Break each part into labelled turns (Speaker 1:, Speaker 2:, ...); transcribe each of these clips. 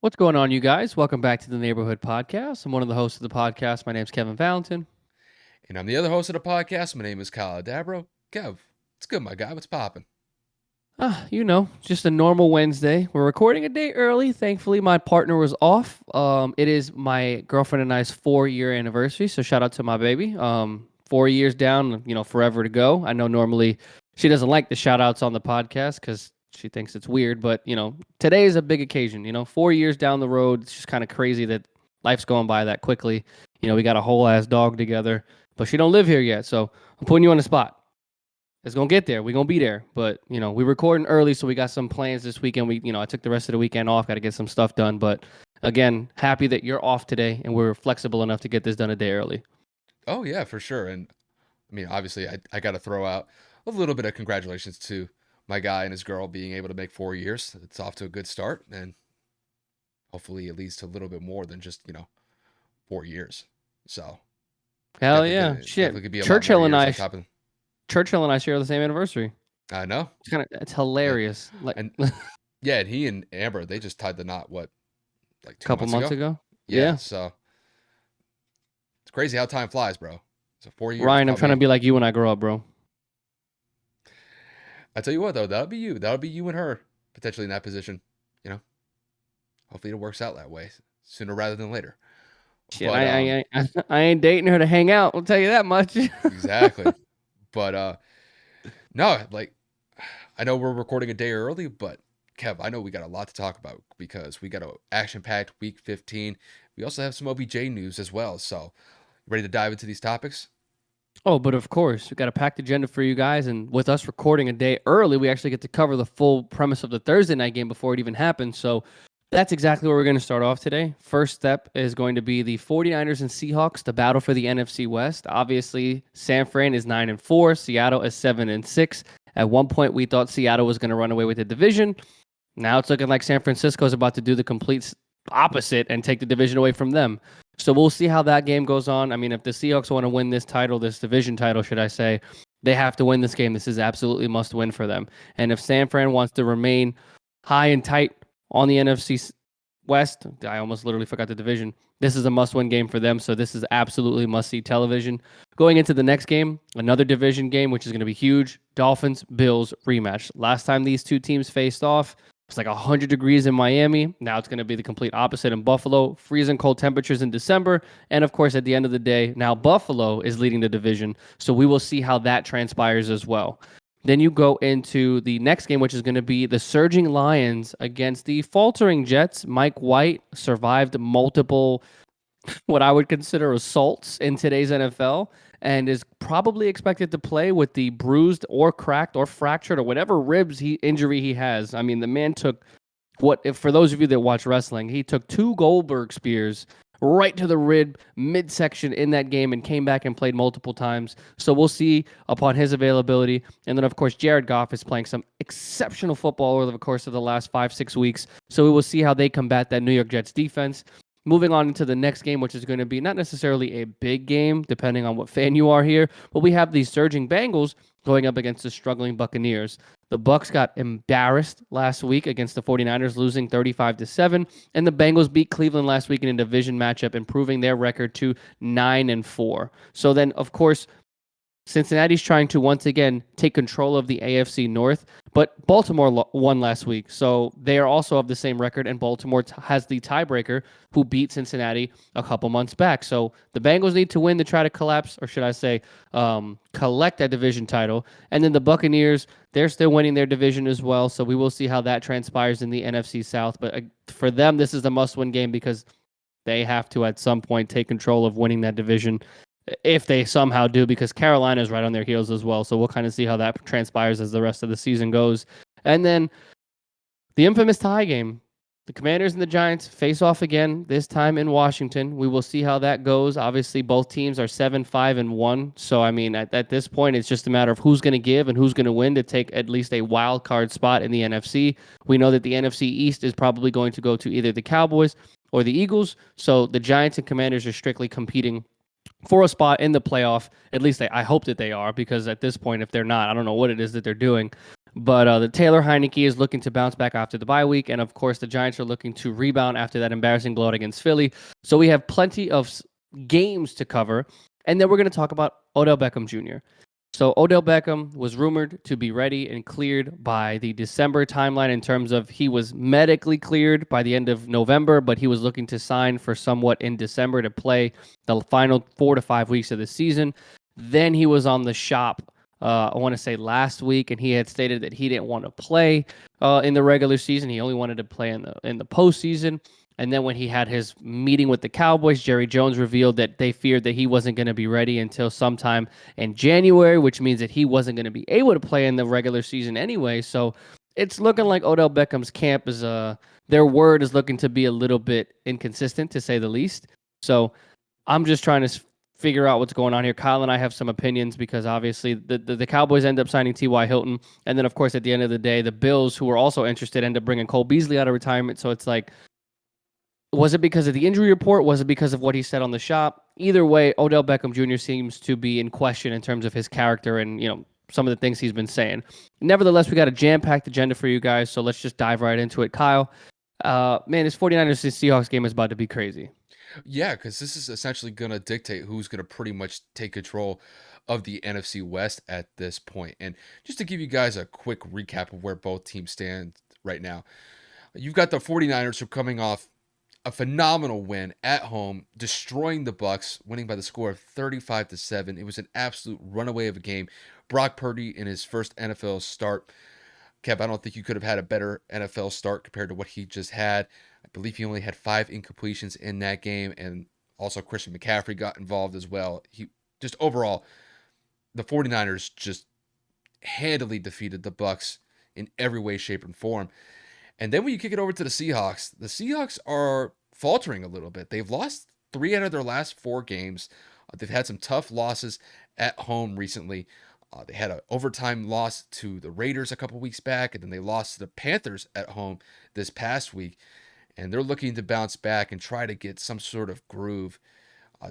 Speaker 1: What's going on, you guys? Welcome back to the Neighborhood Podcast. I'm one of the hosts of the podcast. My name's Kevin Valentin.
Speaker 2: And I'm the other host of the podcast. My name is Kyle Dabro. Kev, it's good, my guy. What's popping?
Speaker 1: Just a normal Wednesday. We're recording a day early. Thankfully, my partner was off. It is my girlfriend and I's 4-year anniversary, so shout out to my baby. 4 years down, forever to go. I know normally she doesn't like the shout outs on the podcast because she thinks it's weird, but today is a big occasion. 4 years down the road, it's just kind of crazy that life's going by that quickly. We got a whole ass dog together, but she don't live here yet, so I'm putting you on the spot. It's gonna get there. We're gonna be there. But we're recording early, so we got some plans this weekend. I took the rest of the weekend off, got to get some stuff done. But again, happy that you're off today and we're flexible enough to get this done a day early.
Speaker 2: Oh, yeah, for sure. And I mean, obviously, I got to throw out a little bit of congratulations to my guy and his girl being able to make 4 years. It's off to a good start. And hopefully, it leads to a little bit more than just, 4 years. So
Speaker 1: Hell yeah,
Speaker 2: definitely
Speaker 1: shit.
Speaker 2: could be a lot more years on top of.
Speaker 1: Churchill and I share the same anniversary.
Speaker 2: I know.
Speaker 1: It's hilarious. Like
Speaker 2: And
Speaker 1: a
Speaker 2: yeah, and he and Amber, they just tied the knot, like two
Speaker 1: couple
Speaker 2: months
Speaker 1: months
Speaker 2: ago?
Speaker 1: ago.
Speaker 2: Yeah.
Speaker 1: Yeah,
Speaker 2: So it's crazy how time flies, bro. So 4 years
Speaker 1: Ryan, I'm
Speaker 2: caught
Speaker 1: trying to
Speaker 2: me.
Speaker 1: be like you when I grow up, bro.
Speaker 2: I tell you what, though, that'll be you. That'll be you and her potentially in that position. You know, hopefully it works out that way sooner rather than later.
Speaker 1: Shit,
Speaker 2: But
Speaker 1: I ain't dating her to hang out. I'll tell you that much.
Speaker 2: exactly. But no, like I know we're recording a day early, but Kev, I know we got a lot to talk about because we got a action-packed week 15. We also have some OBJ news as well. So, ready to dive into these topics?
Speaker 1: Oh, but of course, we got a packed agenda for you guys. And with us recording a day early, we actually get to cover the full premise of the Thursday night game before it even happens. So that's exactly where we're going to start off today. First step is going to be the 49ers and Seahawks, the battle for the NFC West. Obviously, San Fran is 9-4, Seattle is 7-6. At one point, we thought Seattle was going to run away with the division. Now it's looking like San Francisco is about to do the complete opposite and take the division away from them. So we'll see how that game goes on. I mean, if the Seahawks want to win this title, this division title, should I say, they have to win this game. This is absolutely must win for them. And if San Fran wants to remain high and tight on the NFC West, I almost literally forgot the division. This is a must win game for them. So this is absolutely must see television. Going into the next game, another division game, which is going to be huge. Dolphins, Bills rematch. Last time these two teams faced off, it's like 100 degrees in Miami. Now it's going to be the complete opposite in Buffalo. Freezing cold temperatures in December. And of course, at the end of the day, now Buffalo is leading the division. So we will see how that transpires as well. Then you go into the next game, which is going to be the surging Lions against the faltering Jets. Mike White survived multiple, what I would consider assaults in today's NFL, and is probably expected to play with the bruised or cracked or fractured or whatever injury he has. I mean, the man took for those of you that watch wrestling, he took 2 Goldberg spears right to the rib midsection in that game and came back and played multiple times. So we'll see upon his availability. And then, of course, Jared Goff is playing some exceptional football over the course of the last 5-6 weeks. So we will see how they combat that New York Jets defense. Moving on into the next game, which is going to be not necessarily a big game, depending on what fan you are here, but we have these surging Bengals going up against the struggling Buccaneers. The Bucs got embarrassed last week against the 49ers, losing 35-7, and the Bengals beat Cleveland last week in a division matchup, improving their record to 9-4. So then, of course, Cincinnati's trying to once again take control of the AFC North, but Baltimore won last week, so they are also of the same record, and Baltimore has the tiebreaker who beat Cincinnati a couple months back. So the Bengals need to win to try to collapse, or should I say, collect that division title. And then the Buccaneers, they're still winning their division as well, so we will see how that transpires in the NFC South. But for them, this is a must-win game because they have to at some point take control of winning that division if they somehow do, because Carolina is right on their heels as well. So we'll kind of see how that transpires as the rest of the season goes. And then the infamous tie game. The Commanders and the Giants face off again, this time in Washington. We will see how that goes. Obviously, both teams are 7-5-1. So, I mean, at this point, it's just a matter of who's going to give and who's going to win to take at least a wild card spot in the NFC. We know that the NFC East is probably going to go to either the Cowboys or the Eagles. So the Giants and Commanders are strictly competing for a spot in the playoff. At least I hope that they are, because at this point, if they're not, I don't know what it is that they're doing. But the Taylor Heineke is looking to bounce back after the bye week. And of course, the Giants are looking to rebound after that embarrassing blowout against Philly. So we have plenty of games to cover. And then we're going to talk about Odell Beckham Jr. So Odell Beckham was rumored to be ready and cleared by the December timeline in terms of he was medically cleared by the end of November, but he was looking to sign for somewhat in December to play the final 4 to 5 weeks of the season. Then he was on the shop, I want to say last week, and he had stated that he didn't want to play in the regular season. He only wanted to play in the postseason. And then when he had his meeting with the Cowboys, Jerry Jones revealed that they feared that he wasn't going to be ready until sometime in January, which means that he wasn't going to be able to play in the regular season anyway. So it's looking like Odell Beckham's camp is their word is looking to be a little bit inconsistent, to say the least. So I'm just trying to figure out what's going on here. Kyle and I have some opinions because obviously the Cowboys end up signing T.Y. Hilton. And then, of course, at the end of the day, the Bills, who were also interested, end up bringing Cole Beasley out of retirement. So it's like, was it because of the injury report? Was it because of what he said on the shop? Either way, Odell Beckham Jr. seems to be in question in terms of his character and, some of the things he's been saying. Nevertheless, we got a jam-packed agenda for you guys, so let's just dive right into it. Kyle, man, this 49ers Seahawks game is about to be crazy.
Speaker 2: Yeah, because this is essentially going to dictate who's going to pretty much take control of the NFC West at this point. And just to give you guys a quick recap of where both teams stand right now, you've got the 49ers who are coming off a phenomenal win at home, destroying the Bucks, winning by the score of 35-7. It was an absolute runaway of a game. Brock Purdy in his first NFL start. Kev, I don't think you could have had a better NFL start compared to what he just had. I believe he only had 5 incompletions in that game, and also Christian McCaffrey got involved as well. He just overall, the 49ers just handily defeated the Bucks in every way, shape, and form. And then when you kick it over to the Seahawks are faltering a little bit. They've lost 3 out of their last 4 games. They've had some tough losses at home recently. They had an overtime loss to the Raiders a couple weeks back, and then they lost to the Panthers at home this past week. And they're looking to bounce back and try to get some sort of groove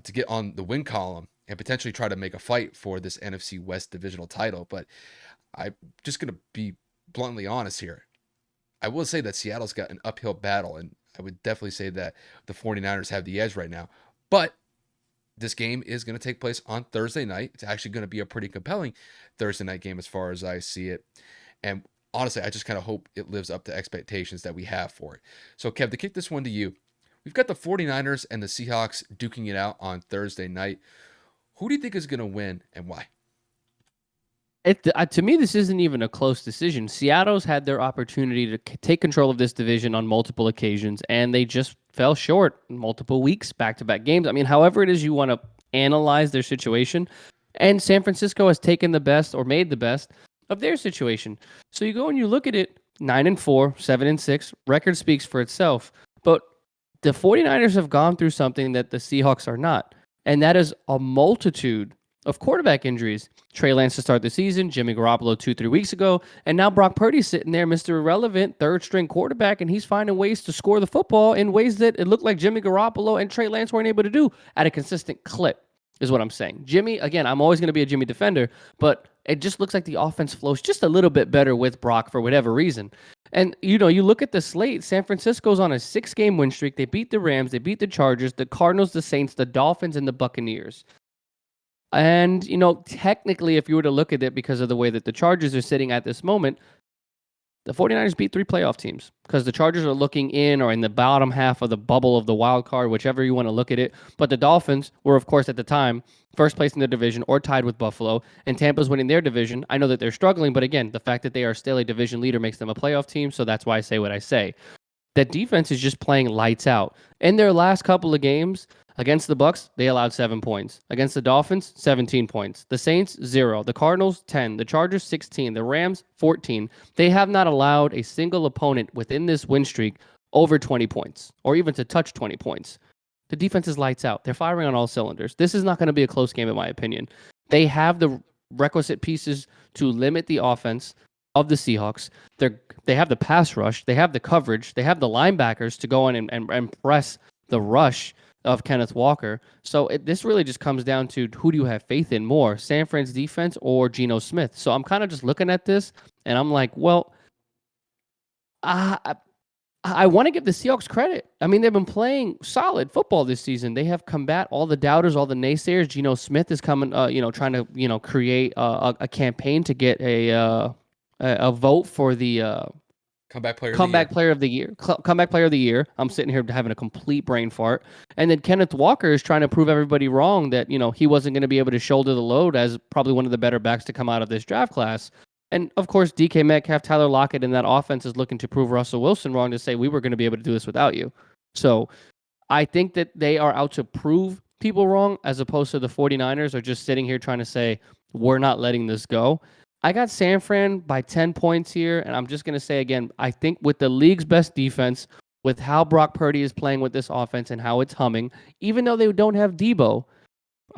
Speaker 2: to get on the win column and potentially try to make a fight for this NFC West divisional title. But I'm just going to be bluntly honest here. I will say that Seattle's got an uphill battle, and I would definitely say that the 49ers have the edge right now. But this game is going to take place on Thursday night. It's actually going to be a pretty compelling Thursday night game as far as I see it. And honestly, I just kind of hope it lives up to expectations that we have for it. So, Kev, to kick this one to you, we've got the 49ers and the Seahawks duking it out on Thursday night. Who do you think is going to win and why?
Speaker 1: To me, this isn't even a close decision. Seattle's had their opportunity to take control of this division on multiple occasions, and they just fell short multiple weeks, back-to-back games. I mean, however it is you want to analyze their situation, and San Francisco has taken the best or made the best of their situation. So you go and you look at it, 9-4, 7-6, record speaks for itself. But the 49ers have gone through something that the Seahawks are not, and that is a multitude of quarterback injuries. Trey Lance to start the season, Jimmy Garoppolo 2-3 weeks ago, and now Brock Purdy's sitting there, Mr. Irrelevant, third-string quarterback, and he's finding ways to score the football in ways that it looked like Jimmy Garoppolo and Trey Lance weren't able to do at a consistent clip, is what I'm saying. Jimmy, again, I'm always going to be a Jimmy defender, but it just looks like the offense flows just a little bit better with Brock for whatever reason. And, you look at the slate, San Francisco's on a 6-game win streak. They beat the Rams, they beat the Chargers, the Cardinals, the Saints, the Dolphins, and the Buccaneers. And, technically, if you were to look at it because of the way that the Chargers are sitting at this moment, the 49ers beat 3 playoff teams because the Chargers are looking in or in the bottom half of the bubble of the wild card, whichever you want to look at it. But the Dolphins were, of course, at the time, first place in their division or tied with Buffalo, and Tampa's winning their division. I know that they're struggling, but again, the fact that they are still a division leader makes them a playoff team, so that's why I say what I say. That defense is just playing lights out. In their last couple of games, against the Bucks, they allowed 7 points. Against the Dolphins, 17 points. The Saints, 0. The Cardinals, 10. The Chargers, 16. The Rams, 14. They have not allowed a single opponent within this win streak over 20 points, or even to touch 20 points. The defense is lights out. They're firing on all cylinders. This is not going to be a close game, in my opinion. They have the requisite pieces to limit the offense of the Seahawks. They have the pass rush. They have the coverage. They have the linebackers to go in and press the rush of Kenneth Walker. So this really just comes down to who do you have faith in more, San Fran's defense or Geno Smith? So I'm kind of just looking at this, And I'm like, well, I, I want to give the Seahawks credit. I mean, they've been playing solid football this season. They have combat all the doubters, all the naysayers. Geno Smith is coming, trying to, create a campaign to get a vote for the
Speaker 2: Comeback player of the
Speaker 1: comeback
Speaker 2: year.
Speaker 1: player of the year. Comeback player of the year. I'm sitting here having a complete brain fart. And then Kenneth Walker is trying to prove everybody wrong that, he wasn't going to be able to shoulder the load as probably one of the better backs to come out of this draft class. And of course, DK Metcalf, Tyler Lockett, and that offense is looking to prove Russell Wilson wrong to say we were going to be able to do this without you. So I think that they are out to prove people wrong as opposed to the 49ers are just sitting here trying to say, we're not letting this go. I got San Fran by 10 points here, and I'm just going to say again, I think with the league's best defense, with how Brock Purdy is playing with this offense and how it's humming, even though they don't have Debo,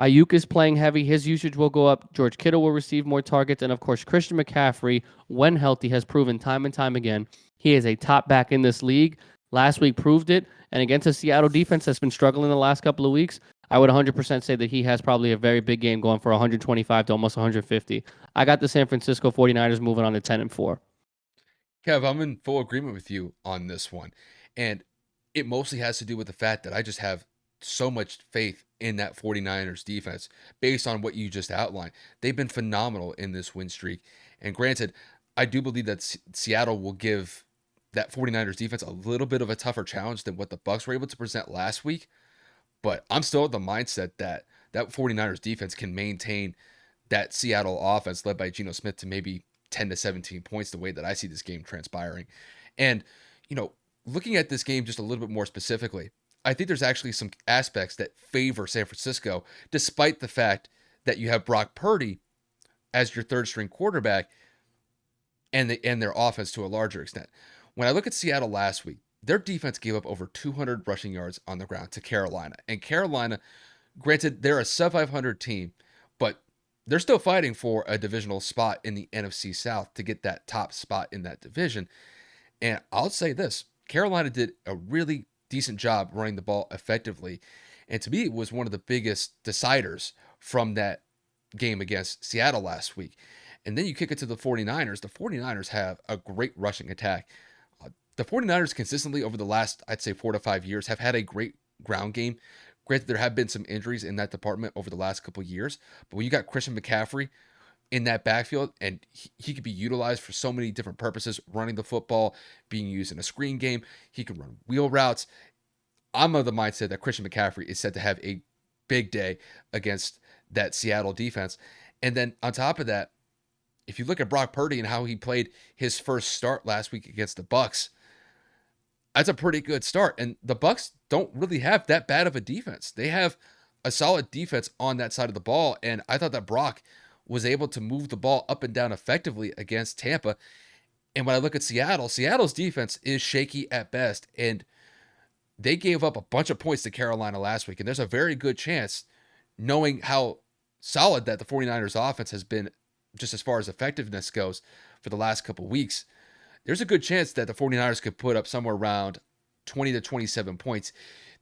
Speaker 1: Ayuk is playing heavy. His usage will go up. George Kittle will receive more targets. And of course, Christian McCaffrey, when healthy, has proven time and time again he is a top back in this league. Last week proved it. And against a Seattle defense that's been struggling the last couple of weeks, I would 100% say that he has probably a very big game going for 125 to almost 150. I got the San Francisco 49ers moving on to 10-4.
Speaker 2: Kev, I'm in full agreement with you on this one. And it mostly has to do with the fact that I just have so much faith in that 49ers defense based on what you just outlined. They've been phenomenal in this win streak. And granted, I do believe that Seattle will give that 49ers defense a little bit of a tougher challenge than what the Bucs were able to present last week. But I'm still of the mindset that that 49ers defense can maintain that Seattle offense led by Geno Smith to maybe 10 to 17 points the way that I see this game transpiring. And, looking at this game just a little bit more specifically, I think there's actually some aspects that favor San Francisco, despite the fact that you have Brock Purdy as your third string quarterback and their offense to a larger extent. When I look at Seattle last week, their defense gave up over 200 rushing yards on the ground to Carolina. And Carolina, granted, they're a sub 500 team, but they're still fighting for a divisional spot in the NFC South to get that top spot in that division. And I'll say this, Carolina did a really decent job running the ball effectively. And to me, it was one of the biggest deciders from that game against Seattle last week. And then you kick it to the 49ers. The 49ers have a great rushing attack. The 49ers consistently over the last, I'd say, 4 to 5 years have had a great ground game. Granted, there have been some injuries in that department over the last couple of years. But when you got Christian McCaffrey in that backfield, and he could be utilized for so many different purposes, running the football, being used in a screen game, he can run wheel routes. I'm of the mindset that Christian McCaffrey is set to have a big day against that Seattle defense. And then on top of that, if you look at Brock Purdy and how he played his first start last week against the Bucs, that's a pretty good start. And the Bucs don't really have that bad of a defense. They have a solid defense on that side of the ball. And I thought that Brock was able to move the ball up and down effectively against Tampa. And when I look at Seattle, Seattle's defense is shaky at best. And they gave up a bunch of points to Carolina last week. And there's a very good chance, knowing how solid that the 49ers offense has been just as far as effectiveness goes for the last couple of weeks, there's a good chance that the 49ers could put up somewhere around 20 to 27 points.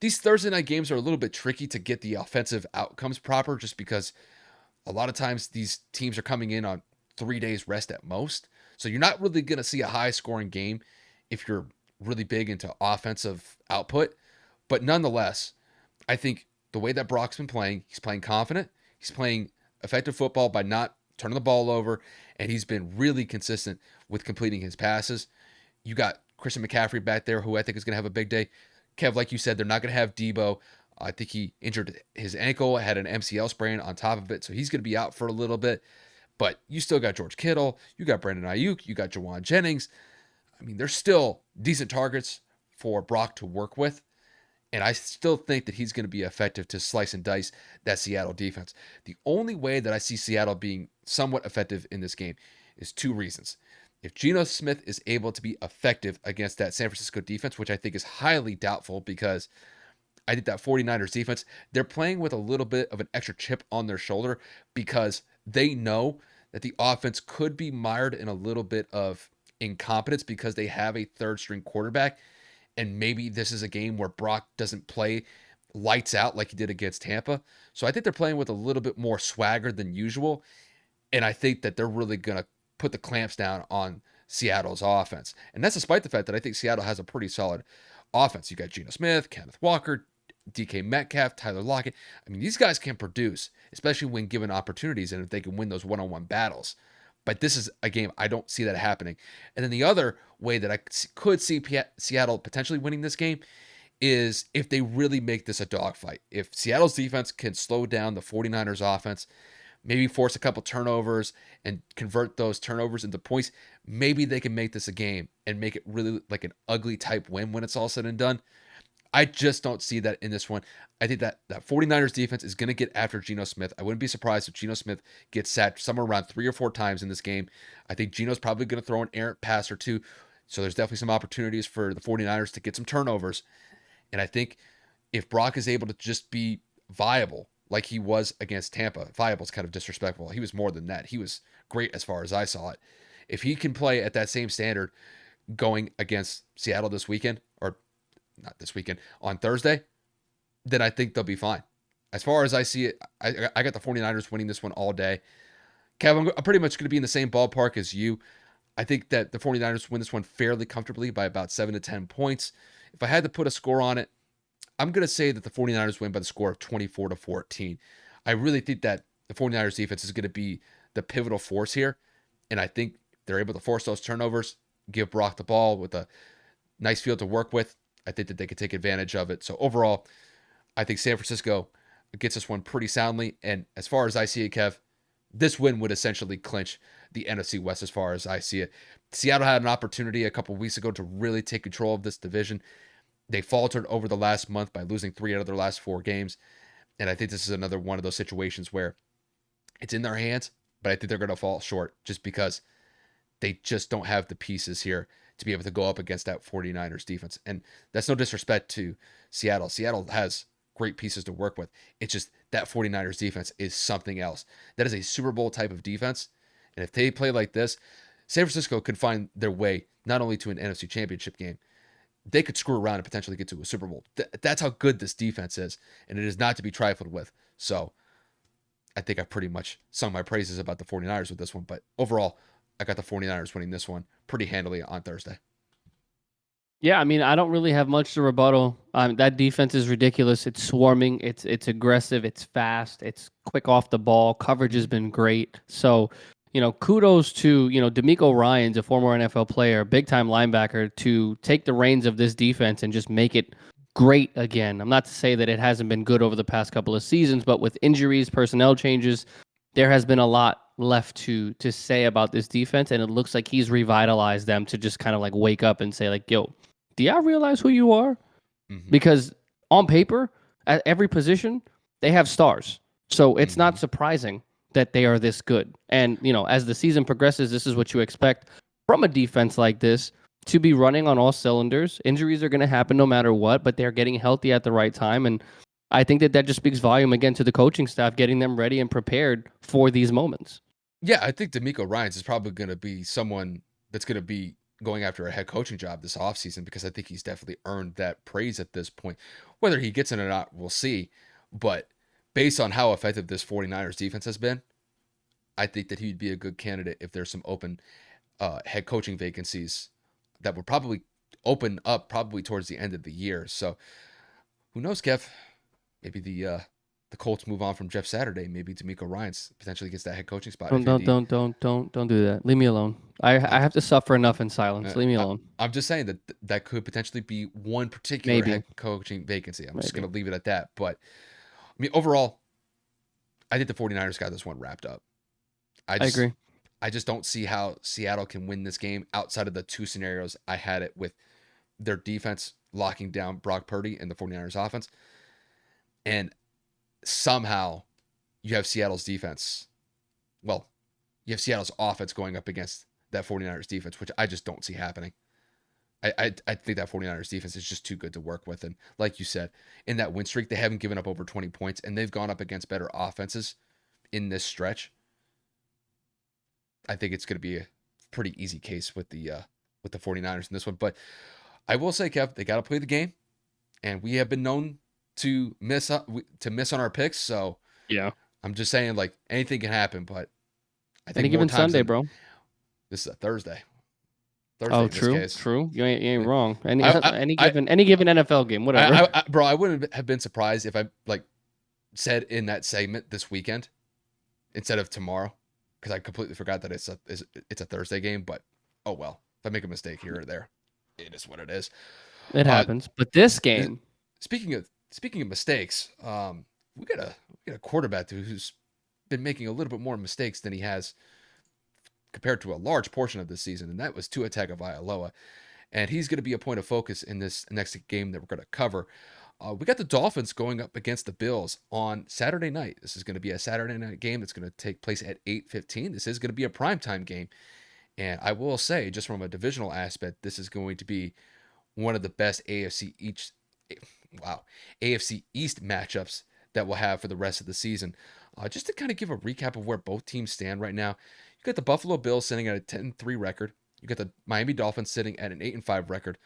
Speaker 2: These Thursday night games are a little bit tricky to get the offensive outcomes proper just because a lot of times these teams are coming in on 3 days rest at most. So you're not really going to see a high scoring game if you're really big into offensive output. But nonetheless, I think the way that Brock's been playing, he's playing confident. He's playing effective football by not turning the ball over, and he's been really consistent with completing his passes. You got Christian McCaffrey back there, who I think is going to have a big day. Kev, like you said, they're not going to have Debo. I think he injured his ankle, had an MCL sprain on top of it, so he's going to be out for a little bit. But you still got George Kittle, you got Brandon Ayuk, you got Jawan Jennings. I mean, there's still decent targets for Brock to work with. And I still think that he's going to be effective to slice and dice that Seattle defense. The only way that I see Seattle being somewhat effective in this game is two reasons. If Geno Smith is able to be effective against that San Francisco defense, which I think is highly doubtful because I think that 49ers defense, they're playing with a little bit of an extra chip on their shoulder because they know that the offense could be mired in a little bit of incompetence because they have a third string quarterback. And maybe this is a game where Brock doesn't play lights out like he did against Tampa. So I think they're playing with a little bit more swagger than usual. And I think that they're really going to put the clamps down on Seattle's offense. And that's despite the fact that I think Seattle has a pretty solid offense. You got Geno Smith, Kenneth Walker, DK Metcalf, Tyler Lockett. I mean, these guys can produce, especially when given opportunities and if they can win those one-on-one battles. But this is a game I don't see that happening. And then the other way that I could see Seattle potentially winning this game is if they really make this a dogfight. If Seattle's defense can slow down the 49ers offense, maybe force a couple turnovers and convert those turnovers into points, maybe they can make this a game and make it really like an ugly type win when it's all said and done. I just don't see that in this one. I think that 49ers defense is going to get after Geno Smith. I wouldn't be surprised if Geno Smith gets sacked somewhere around 3 or 4 times in this game. I think Geno's probably going to throw an errant pass or two. So there's definitely some opportunities for the 49ers to get some turnovers. And I think if Brock is able to just be viable like he was against Tampa, viable is kind of disrespectful. He was more than that. He was great as far as I saw it. If he can play at that same standard going against Seattle this weekend, or not this weekend, on Thursday, then I think they'll be fine. As far as I see it, I got the 49ers winning this one all day. Kev, I'm pretty much going to be in the same ballpark as you. I think that the 49ers win this one fairly comfortably by about 7 to 10 points. If I had to put a score on it, I'm going to say that the 49ers win by the score of 24 to 14. I really think that the 49ers defense is going to be the pivotal force here. And I think they're able to force those turnovers, give Brock the ball with a nice field to work with. I think that they could take advantage of it. So overall, I think San Francisco gets this one pretty soundly. And as far as I see it, Kev, this win would essentially clinch the NFC West as far as I see it. Seattle had an opportunity a couple weeks ago to really take control of this division. They faltered over the last month by losing 3 out of their last 4 games. And I think this is another one of those situations where it's in their hands, but I think they're going to fall short just because they just don't have the pieces here to be able to go up against that 49ers defense. And that's no disrespect to Seattle. Seattle has great pieces to work with. It's just that 49ers defense is something else. That is a Super Bowl type of defense. And if they play like this, San Francisco could find their way not only to an NFC Championship game, they could screw around and potentially get to a Super Bowl. That's how good this defense is, and it is not to be trifled with. So I think I pretty much sung my praises about the 49ers with this one, but overall, I got the 49ers winning this one pretty handily on Thursday.
Speaker 1: Yeah, I mean, I don't really have much to rebuttal. That defense is ridiculous. It's swarming. It's aggressive. It's fast. It's quick off the ball. Coverage has been great. So, kudos to, D'Amico Ryans, a former NFL player, big-time linebacker, to take the reins of this defense and just make it great again. I'm not to say that it hasn't been good over the past couple of seasons, but with injuries, personnel changes, there has been a lot left to say about this defense, and it looks like he's revitalized them to just kind of like wake up and say like, yo, do y'all realize who you are?
Speaker 2: Mm-hmm.
Speaker 1: Because on paper, at every position, they have stars. So it's not surprising that they are this good. And, as the season progresses, this is what you expect from a defense like this, to be running on all cylinders. Injuries are going to happen no matter what, but they're getting healthy at the right time. And I think that just speaks volume again to the coaching staff, getting them ready and prepared for these moments.
Speaker 2: Yeah, I think D'Amico Ryans is probably going to be someone that's going to be going after a head coaching job this offseason, because I think he's definitely earned that praise at this point. Whether he gets it or not, we'll see. But based on how effective this 49ers defense has been, I think that he'd be a good candidate if there's some open head coaching vacancies that would probably open up probably towards the end of the year. So who knows, Kev? Maybe the Colts move on from Jeff Saturday. Maybe D'Amico Ryans potentially gets that head coaching spot.
Speaker 1: Don't do that. Leave me alone. I have to suffer enough in silence. Leave me alone.
Speaker 2: I'm just saying that could potentially be one particular
Speaker 1: Maybe.
Speaker 2: head coaching vacancy. I'm just going to leave it at that. But I mean, overall, I think the 49ers got this one wrapped up. I agree. I just don't see how Seattle can win this game outside of the 2 scenarios I had it with their defense locking down Brock Purdy and the 49ers offense. And somehow you have Seattle's defense. Well, you have Seattle's offense going up against that 49ers defense, which I just don't see happening. I think that 49ers defense is just too good to work with. And like you said, in that win streak, they haven't given up over 20 points, and they've gone up against better offenses in this stretch. I think it's going to be a pretty easy case with the 49ers in this one. But I will say, Kev, they got to play the game, and we have been known to miss on our picks. So
Speaker 1: yeah,
Speaker 2: I'm just saying, like, anything can happen. But I think
Speaker 1: any given Sunday, bro.
Speaker 2: This is a Thursday. Thursday
Speaker 1: Oh,
Speaker 2: in this
Speaker 1: true,
Speaker 2: case.
Speaker 1: true. You ain't wrong. Any
Speaker 2: I
Speaker 1: any
Speaker 2: I
Speaker 1: given any given NFL game, whatever.
Speaker 2: bro, I wouldn't have been surprised if I like said in that segment this weekend instead of tomorrow, because I completely forgot that it's a Thursday game. But oh well, if I make a mistake here or there, it is what it is.
Speaker 1: It
Speaker 2: Uh,
Speaker 1: happens. But this
Speaker 2: s-
Speaker 1: game,
Speaker 2: speaking of mistakes, we got a quarterback who's been making a little bit more mistakes than he has compared to a large portion of this season, and that was Tua Tagovailoa. And he's going to be a point of focus in this next game that we're going to cover. We got the Dolphins going up against the Bills on Saturday night. This is going to be a Saturday night game that's going to take place at 8:15. This is going to be a primetime game. And I will say, just from a divisional aspect, this is going to be one of the best AFC East matchups that we'll have for the rest of the season. Just to kind of give a recap of where both teams stand right now, you got the Buffalo Bills sitting at a 10-3 record. You got the Miami Dolphins sitting at an 8-5 record.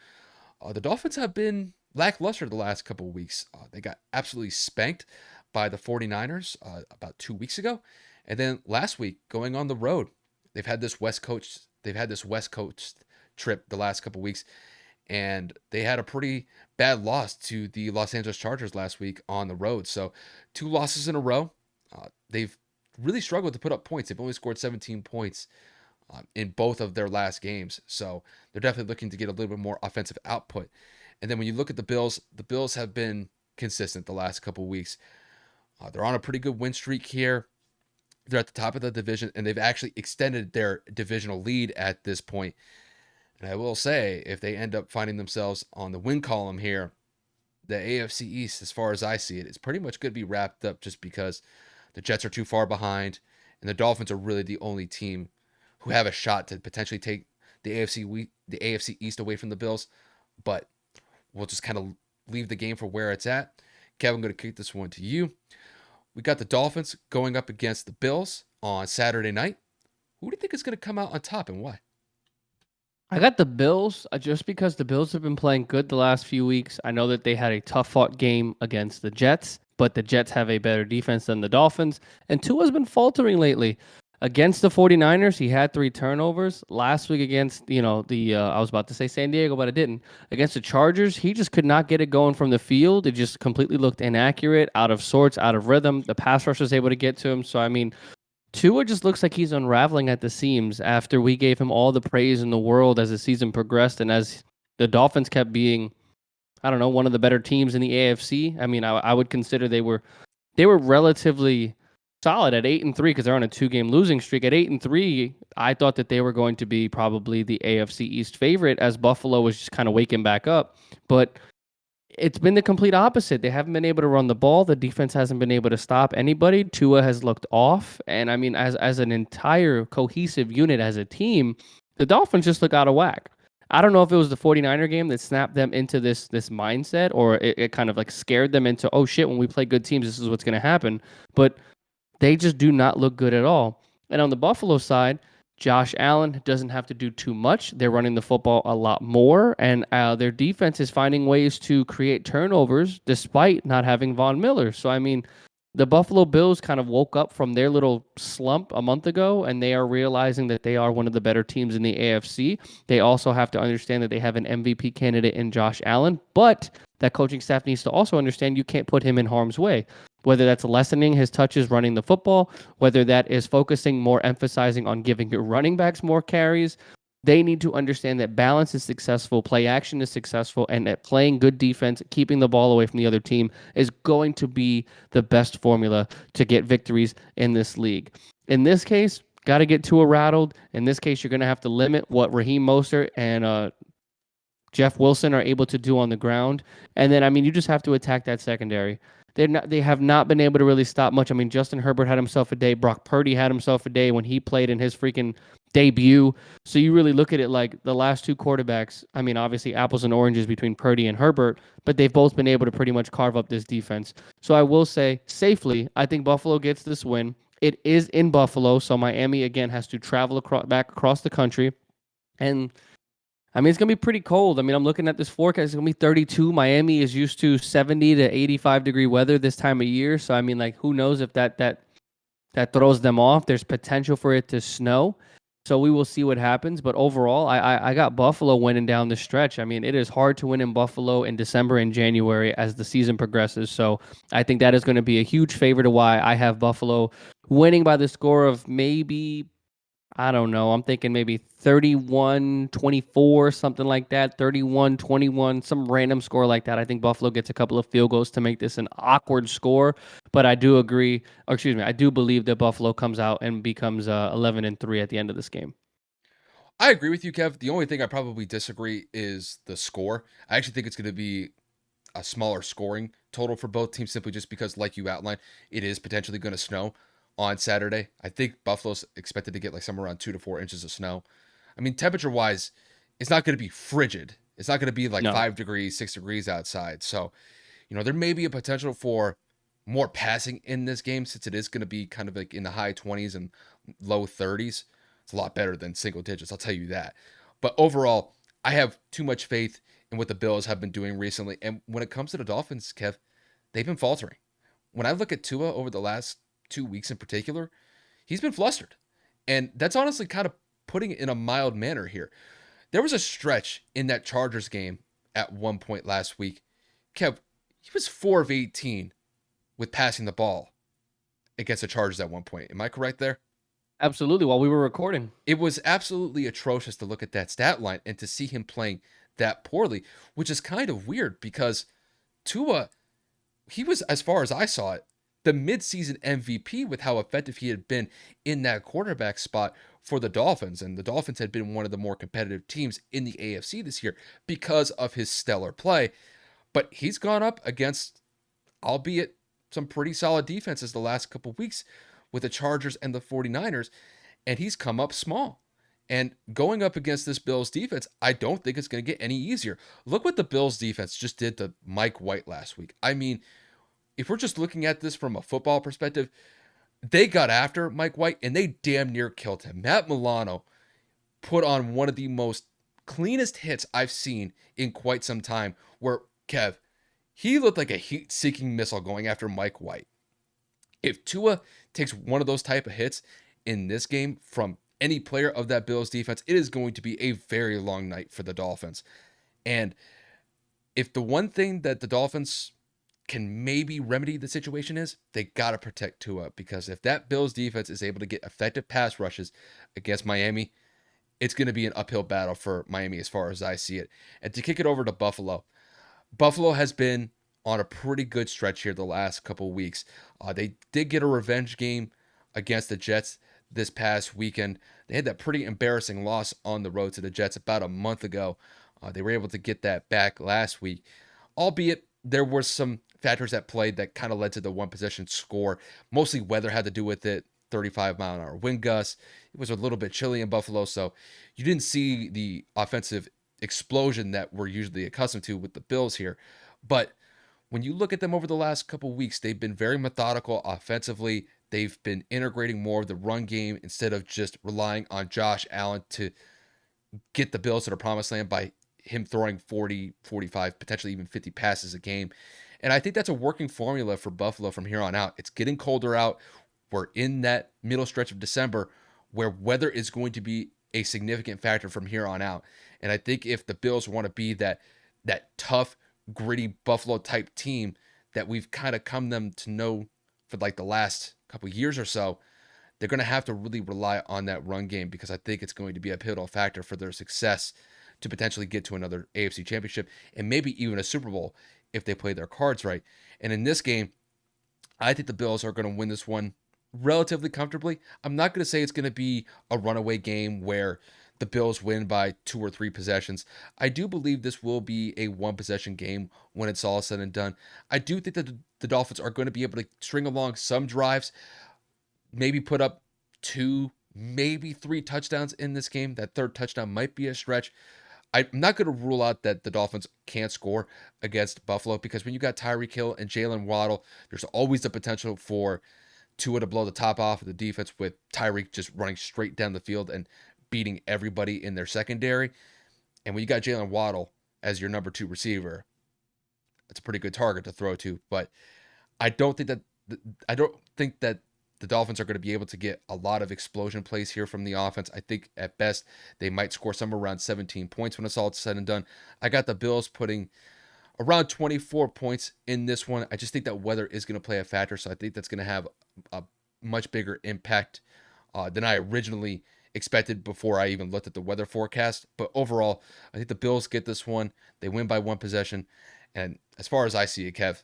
Speaker 2: The Dolphins have been lackluster the last couple of weeks. They got absolutely spanked by the 49ers about 2 weeks ago. And then last week, going on the road, they've had this West Coast trip the last couple of weeks, and they had a pretty bad loss to the Los Angeles Chargers last week on the road. So 2 losses in a row. They've really struggled to put up points. They've only scored 17 points in both of their last games. So they're definitely looking to get a little bit more offensive output. And then when you look at the Bills have been consistent the last couple of weeks. They're on a pretty good win streak here. They're at the top of the division, and they've actually extended their divisional lead at this point. And I will say, if they end up finding themselves on the win column here, the AFC East, as far as I see it, is pretty much going to be wrapped up just because the Jets are too far behind, and the Dolphins are really the only team who have a shot to potentially take the AFC East away from the Bills. But we'll just kind of leave the game for where it's at. Kevin, I'm going to kick this one to you. We got the Dolphins going up against the Bills on Saturday night. Who do you think is going to come out on top and why?
Speaker 1: I got the Bills just because the Bills have been playing good the last few weeks. I know that they had a tough fought game against the Jets, but the Jets have a better defense than the Dolphins. And Tua's been faltering lately. Against the 49ers, he had 3 turnovers. Last week against, I was about to say San Diego, but I didn't. Against the Chargers, he just could not get it going from the field. It just completely looked inaccurate, out of sorts, out of rhythm. The pass rush was able to get to him. So, I mean, Tua just looks like he's unraveling at the seams after we gave him all the praise in the world as the season progressed and as the Dolphins kept being, I don't know, one of the better teams in the AFC. I mean, I would consider they were relatively solid at 8-3 because they're on a 2-game losing streak. At 8-3, I thought that they were going to be probably the AFC East favorite as Buffalo was just kind of waking back up. But it's been the complete opposite. They haven't been able to run the ball. The defense hasn't been able to stop anybody. Tua has looked off. And I mean, as an entire cohesive unit as a team, the Dolphins just look out of whack. I don't know if it was the 49er game that snapped them into this mindset, or it kind of like scared them into, oh shit, when we play good teams, this is what's going to happen. But they just do not look good at all. And on the Buffalo side, Josh Allen doesn't have to do too much. They're running the football a lot more, and their defense is finding ways to create turnovers despite not having Von Miller. So, I mean, the Buffalo Bills kind of woke up from their little slump a month ago, and they are realizing that they are one of the better teams in the AFC. They also have to understand that they have an MVP candidate in Josh Allen, but that coaching staff needs to also understand you can't put him in harm's way. Whether that's lessening his touches running the football, whether that is focusing more, emphasizing on giving your running backs more carries, they need to understand that balance is successful, play action is successful, and that playing good defense, keeping the ball away from the other team is going to be the best formula to get victories in this league. In this case, got to get Tua rattled. In this case, you're going to have to limit what Raheem Mostert and Jeff Wilson are able to do on the ground. And then, I mean, you just have to attack that secondary. They have not been able to really stop much. I mean, Justin Herbert had himself a day. Brock Purdy had himself a day when he played in his freaking debut. So you really look at it like the last 2 quarterbacks. I mean, obviously apples and oranges between Purdy and Herbert, but they've both been able to pretty much carve up this defense. So I will say safely, I think Buffalo gets this win. It is in Buffalo, so Miami again has to travel back across the country. And I mean, it's going to be pretty cold. I mean, I'm looking at this forecast. It's going to be 32. Miami is used to 70 to 85-degree weather this time of year. So, I mean, like, who knows if that throws them off. There's potential for it to snow. So we will see what happens. But overall, I got Buffalo winning down the stretch. I mean, it is hard to win in Buffalo in December and January as the season progresses. So I think that is going to be a huge favor to why I have Buffalo winning by the score of maybe, I don't know. I'm thinking maybe 31-24, something like that. 31-21, some random score like that. I think Buffalo gets a couple of field goals to make this an awkward score. But I do agree, or excuse me, I do believe that Buffalo comes out and becomes 11-3 at the end of this game.
Speaker 2: I agree with you, Kev. The only thing I probably disagree is the score. I actually think it's going to be a smaller scoring total for both teams simply just because, like you outlined, it is potentially going to snow on Saturday. I think Buffalo's expected to get like somewhere around 2 to 4 inches of snow. I mean, temperature wise, it's not going to be frigid. It's not going to be like
Speaker 1: No.
Speaker 2: 5 degrees, 6 degrees outside. So, there may be a potential for more passing in this game since it is going to be kind of like in the high 20s and low 30s. It's a lot better than single digits, I'll tell you that. But overall, I have too much faith in what the Bills have been doing recently. And when it comes to the Dolphins, Kev, they've been faltering. When I look at Tua over the last 2 weeks in particular, he's been flustered. And that's honestly kind of putting it in a mild manner here. There was a stretch in that Chargers game at one point last week. Kev, he was 4 of 18 with passing the ball against the Chargers at one point. Am I correct there?
Speaker 1: Absolutely. While we were recording.
Speaker 2: It was absolutely atrocious to look at that stat line and to see him playing that poorly, which is kind of weird because Tua, he was, as far as I saw it, the midseason MVP with how effective he had been in that quarterback spot for the Dolphins. And the Dolphins had been one of the more competitive teams in the AFC this year because of his stellar play. But he's gone up against, albeit some pretty solid defenses the last couple weeks with the Chargers and the 49ers, and he's come up small. And going up against this Bills defense, I don't think it's going to get any easier. Look what the Bills defense just did to Mike White last week. I mean, if we're just looking at this from a football perspective, they got after Mike White and they damn near killed him. Matt Milano put on one of the most cleanest hits I've seen in quite some time where, Kev, he looked like a heat-seeking missile going after Mike White. If Tua takes one of those type of hits in this game from any player of that Bills defense, it is going to be a very long night for the Dolphins. And if the one thing that the Dolphins can maybe remedy the situation is, they got to protect Tua, because if that Bills defense is able to get effective pass rushes against Miami, it's going to be an uphill battle for Miami as far as I see it. And to kick it over to Buffalo, Buffalo has been on a pretty good stretch here the last couple weeks. They did get a revenge game against the Jets this past weekend. They had that pretty embarrassing loss on the road to the Jets about a month ago. They were able to get that back last week, albeit there were some factors at play that kind of led to the one possession score. Mostly weather had to do with it. 35-mile-an-hour wind gusts. It was a little bit chilly in Buffalo, so you didn't see the offensive explosion that we're usually accustomed to with the Bills here. But when you look at them over the last couple weeks, they've been very methodical offensively. They've been integrating more of the run game instead of just relying on Josh Allen to get the Bills to the promised land by him throwing 40, 45, potentially even 50 passes a game. And I think that's a working formula for Buffalo from here on out. It's getting colder out. We're in that middle stretch of December where weather is going to be a significant factor from here on out. And I think if the Bills want to be that tough, gritty Buffalo type team that we've kind of come them to know for like the last couple years or so, they're going to have to really rely on that run game, because I think it's going to be a pivotal factor for their success to potentially get to another AFC championship and maybe even a Super Bowl if they play their cards right. And in this game, I think the Bills are going to win this one relatively comfortably. I'm not going to say it's going to be a runaway game where the Bills win by 2 or 3 possessions. I do believe this will be a one possession game when it's all said and done. I do think that the Dolphins are going to be able to string along some drives, maybe put up 2, maybe 3 touchdowns in this game. That third touchdown might be a stretch. I'm not going to rule out that the Dolphins can't score against Buffalo, because when you got Tyreek Hill and Jalen Waddle, there's always the potential for Tua to blow the top off of the defense with Tyreek just running straight down the field and beating everybody in their secondary. And when you got Jalen Waddle as your number 2 receiver, it's a pretty good target to throw to. But I don't think that the Dolphins are going to be able to get a lot of explosion plays here from the offense. I think at best they might score somewhere around 17 points when it's all said and done. I got the Bills putting around 24 points in this one. I just think that weather is going to play a factor, so I think that's going to have a much bigger impact than I originally expected before I even looked at the weather forecast. But overall, I think the Bills get this one. They win by one possession. And as far as I see it, Kev,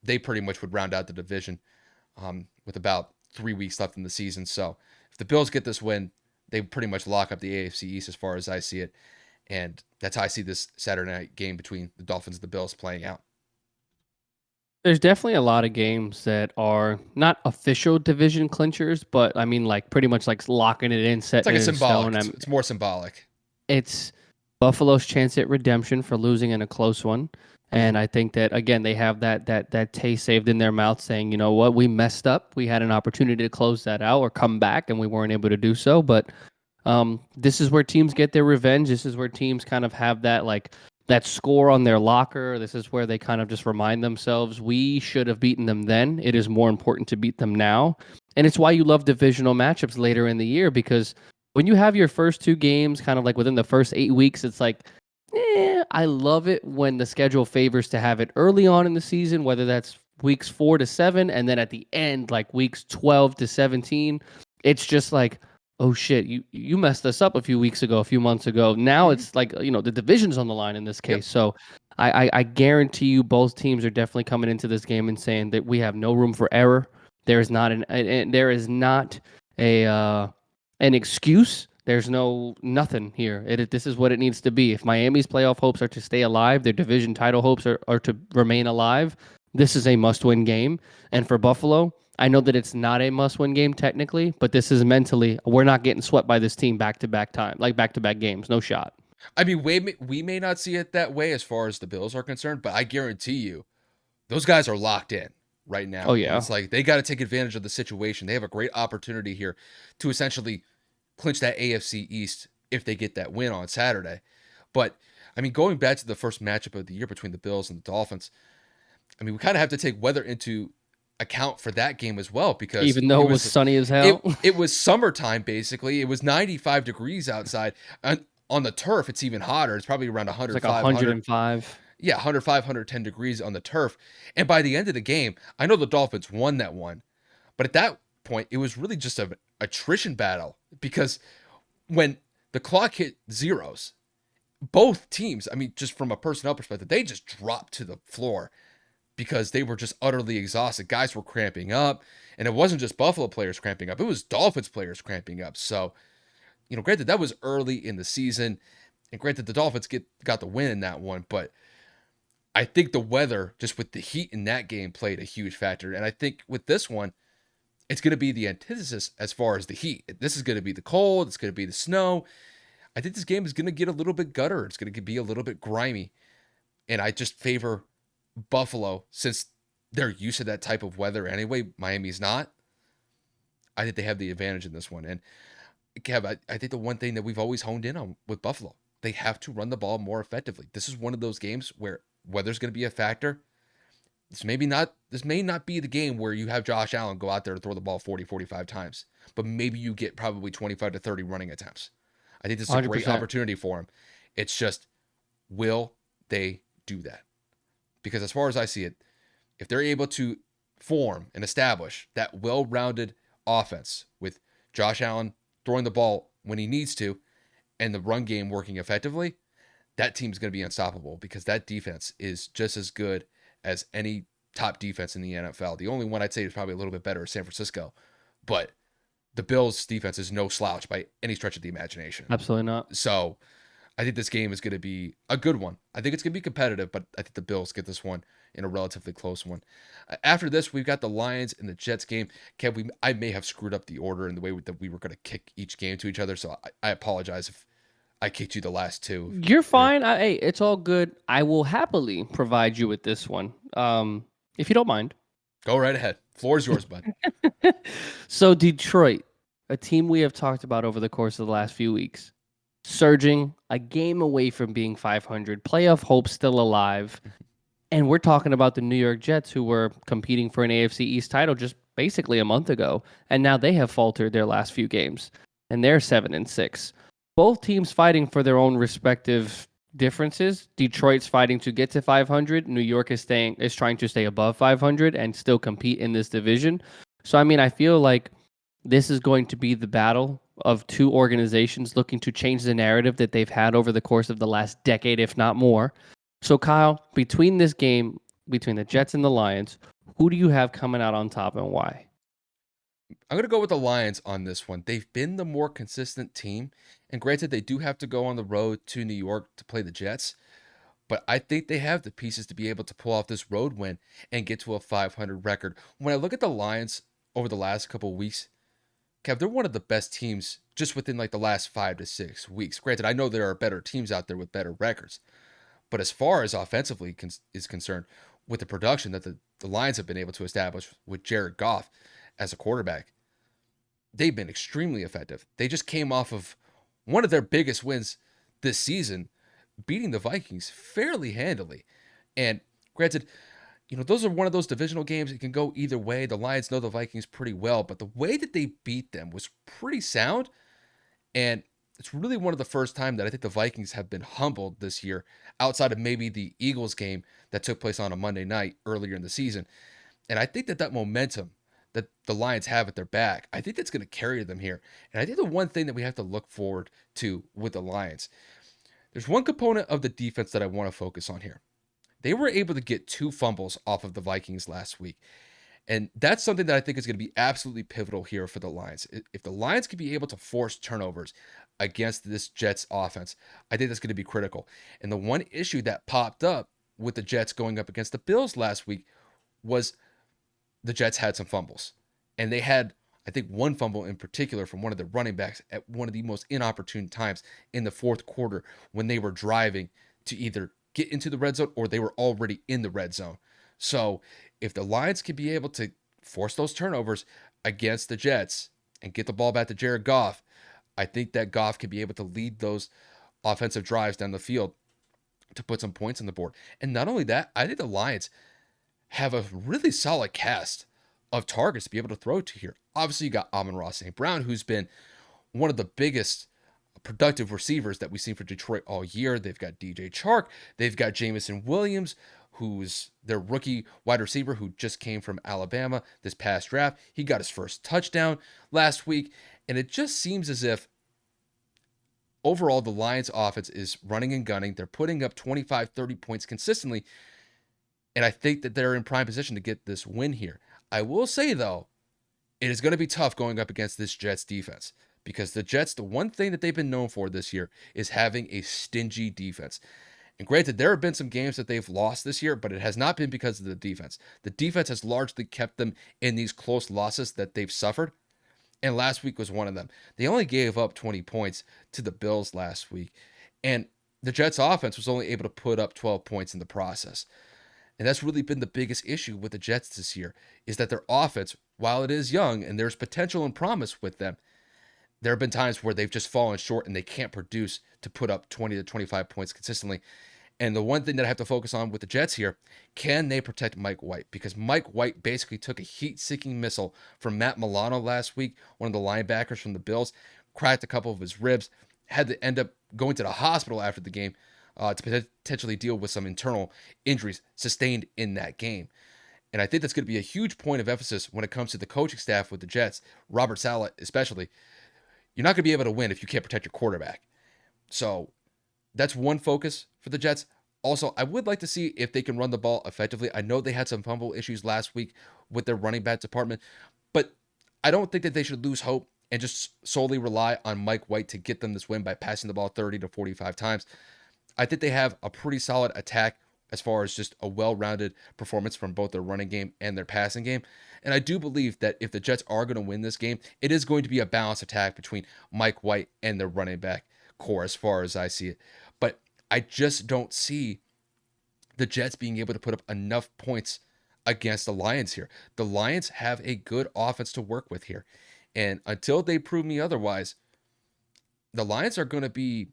Speaker 2: they pretty much would round out the division with about 3 weeks left in the season. So if the Bills get this win, they pretty much lock up the AFC East as far as I see it. And that's how I see this Saturday night game between the Dolphins and the Bills playing out.
Speaker 1: There's definitely a lot of games that are not official division clinchers, but I mean, like pretty much like locking it in,
Speaker 2: It's like
Speaker 1: setting
Speaker 2: a
Speaker 1: it in
Speaker 2: symbolic.
Speaker 1: stone.
Speaker 2: It's more symbolic.
Speaker 1: It's Buffalo's chance at redemption for losing in a close one.
Speaker 2: Mm-hmm.
Speaker 1: And I think that again they have that taste saved in their mouth, saying, you know what, we messed up. We had an opportunity to close that out or come back, and we weren't able to do so. But this is where teams get their revenge. This is where teams kind of have that score on their locker. This is where they kind of just remind themselves, we should have beaten them then. It is more important to beat them now. And it's why you love divisional matchups later in the year, because when you have your first two games kind of like within the first 8 weeks, it's like, I love it when the schedule favors to have it early on in the season, whether that's weeks 4 to 7, and then at the end, like weeks 12 to 17. It's just like, oh shit, you messed us up a few weeks ago, a few months ago. Now
Speaker 2: Mm-hmm.
Speaker 1: it's like, the division's on the line in this
Speaker 2: Yep.
Speaker 1: case. So I guarantee you both teams are definitely coming into this game and saying that we have no room for error. There is not there is not an excuse. There's nothing here. This is what it needs to be. If Miami's playoff hopes are to stay alive, their division title hopes are to remain alive, this is a must-win game. And for Buffalo, I know that it's not a must-win game technically, but this is mentally, we're not getting swept by this team back-to-back time, like back-to-back games. No shot.
Speaker 2: I mean, we may not see it that way as far as the Bills are concerned, but I guarantee you, those guys are locked in right
Speaker 1: Oh
Speaker 2: now. And
Speaker 1: yeah.
Speaker 2: it's like they got to take advantage of the situation. They have a great opportunity here to essentially clinch that AFC East if they get that win on Saturday. But, I mean, going back to the first matchup of the year between the Bills and the Dolphins, I mean, we kind of have to take weather into account for that game as well because
Speaker 1: Even though it was sunny as
Speaker 2: it
Speaker 1: hell.
Speaker 2: it was summertime basically. It was 95 degrees outside. And on the turf, it's even hotter. It's probably around
Speaker 1: It's like
Speaker 2: 105,
Speaker 1: 105.
Speaker 2: yeah, 105, 110 degrees on the turf. And by the end of the game, I know the Dolphins won that one, but at that point, it was really just an attrition battle because when the clock hit zeros, both teams, I mean, just from a personnel perspective, they just dropped to the floor because they were just utterly exhausted. Guys were cramping up, and it wasn't just Buffalo players cramping up, it was Dolphins players cramping up. So, granted, that was early in the season, and granted, the Dolphins got the win in that one, but I think the weather, just with the heat in that game, played a huge factor. And I think with this one, it's going to be the antithesis as far as the heat. This is going to be the cold, it's going to be the snow. I think this game is going to get a little bit gutter. It's going to be a little bit grimy. And I just favor Buffalo since they're used to that type of weather anyway. Miami's not. I think they have the advantage in this one. And Kev, I think the one thing that we've always honed in on with Buffalo, they have to run the ball more effectively. This is one of those games where weather's going to be a factor. This may not be the game where you have Josh Allen go out there and throw the ball 40, 45 times, but maybe you get probably 25 to 30 running attempts. I think this is a great
Speaker 1: 100%.
Speaker 2: opportunity for him. It's just, will they do that? Because as far as I see it, if they're able to form and establish that well-rounded offense with Josh Allen throwing the ball when he needs to and the run game working effectively, that team's going to be unstoppable because that defense is just as good as any top defense in the NFL. The only one I'd say is probably a little bit better is San Francisco, but the Bills' defense is no slouch by any stretch of the imagination.
Speaker 1: Absolutely not.
Speaker 2: So I think this game is going to be a good one. I think it's going to be competitive, but I think the Bills get this one in a relatively close one. After this, we've got the Lions and the Jets game. Kev, I may have screwed up the order in the way that we were going to kick each game to each other, so I apologize if I kicked you the last two.
Speaker 1: You're fine. Hey, it's all good. I will happily provide you with this one, if you don't mind.
Speaker 2: Go right ahead. Floor is yours, bud.
Speaker 1: So Detroit, a team we have talked about over the course of the last few weeks, surging a game away from being 500, playoff hope still alive. And we're talking about the New York Jets, who were competing for an AFC East title just basically a month ago, and now they have faltered their last few games, and they're 7-6. Both teams fighting for their own respective differences. Detroit's fighting to get to 500. New York is trying to stay above 500 and still compete in this division. So I mean, I feel like this is going to be the battle of two organizations looking to change the narrative that they've had over the course of the last decade, if not more. So Kyle, between this game, between the Jets and the Lions, who do you have coming out on top and why?
Speaker 2: I'm going to go with the Lions on this one. They've been the more consistent team. And granted, they do have to go on the road to New York to play the Jets. But I think they have the pieces to be able to pull off this road win and get to a 500 record. When I look at the Lions over the last couple of weeks, Kev, they're one of the best teams just within like the last 5 to 6 weeks. Granted, I know there are better teams out there with better records. But as far as offensively is concerned, with the production that the Lions have been able to establish with Jared Goff as a quarterback, they've been extremely effective. They just came off of one of their biggest wins this season, beating the Vikings fairly handily. And granted, those are one of those divisional games. It can go either way. The Lions know the Vikings pretty well, but the way that they beat them was pretty sound. And it's really one of the first time that I think the Vikings have been humbled this year, outside of maybe the Eagles game that took place on a Monday night earlier in the season. And I think that momentum that the Lions have at their back, I think that's going to carry them here. And I think the one thing that we have to look forward to with the Lions, there's one component of the defense that I want to focus on here. They were able to get 2 fumbles off of the Vikings last week. And that's something that I think is going to be absolutely pivotal here for the Lions. If the Lions can be able to force turnovers against this Jets offense, I think that's going to be critical. And the one issue that popped up with the Jets going up against the Bills last week was the Jets had some fumbles. And they had, I think, one fumble in particular from one of the running backs at one of the most inopportune times in the fourth quarter when they were driving to either get into the red zone or they were already in the red zone. So if the Lions can be able to force those turnovers against the Jets and get the ball back to Jared Goff, I think that Goff can be able to lead those offensive drives down the field to put some points on the board. And not only that, I think the Lions have a really solid cast of targets to be able to throw to here. Obviously, you got Amon-Ra St. Brown, who's been one of the biggest productive receivers that we've seen for Detroit all year. They've got DJ Chark. They've got Jamison Williams, who's their rookie wide receiver who just came from Alabama this past draft. He got his first touchdown last week. And it just seems as if overall the Lions offense is running and gunning. They're putting up 25, 30 points consistently. And I think that they're in prime position to get this win here. I will say, though, it is going to be tough going up against this Jets defense because the Jets, the one thing that they've been known for this year is having a stingy defense. And granted, there have been some games that they've lost this year, but it has not been because of the defense. The defense has largely kept them in these close losses that they've suffered. And last week was one of them. They only gave up 20 points to the Bills last week. And the Jets offense was only able to put up 12 points in the process. And that's really been the biggest issue with the Jets this year, is that their offense, while it is young and there's potential and promise with them, there have been times where they've just fallen short and they can't produce to put up 20 to 25 points consistently. And the one thing that I have to focus on with the Jets here, can they protect Mike White? Because Mike White basically took a heat-seeking missile from Matt Milano last week, one of the linebackers from the Bills, cracked a couple of his ribs, had to end up going to the hospital after the game to potentially deal with some internal injuries sustained in that game. And I think that's going to be a huge point of emphasis when it comes to the coaching staff with the Jets, Robert Saleh especially. You're not going to be able to win if you can't protect your quarterback. So that's one focus for the Jets. Also, I would like to see if they can run the ball effectively. I know they had some fumble issues last week with their running back department, but I don't think that they should lose hope and just solely rely on Mike White to get them this win by passing the ball 30 to 45 times. I think they have a pretty solid attack as far as just a well-rounded performance from both their running game and their passing game. And I do believe that if the Jets are going to win this game, it is going to be a balanced attack between Mike White and their running back core as far as I see it. But I just don't see the Jets being able to put up enough points against the Lions here. The Lions have a good offense to work with here. And until they prove me otherwise, the Lions are going to be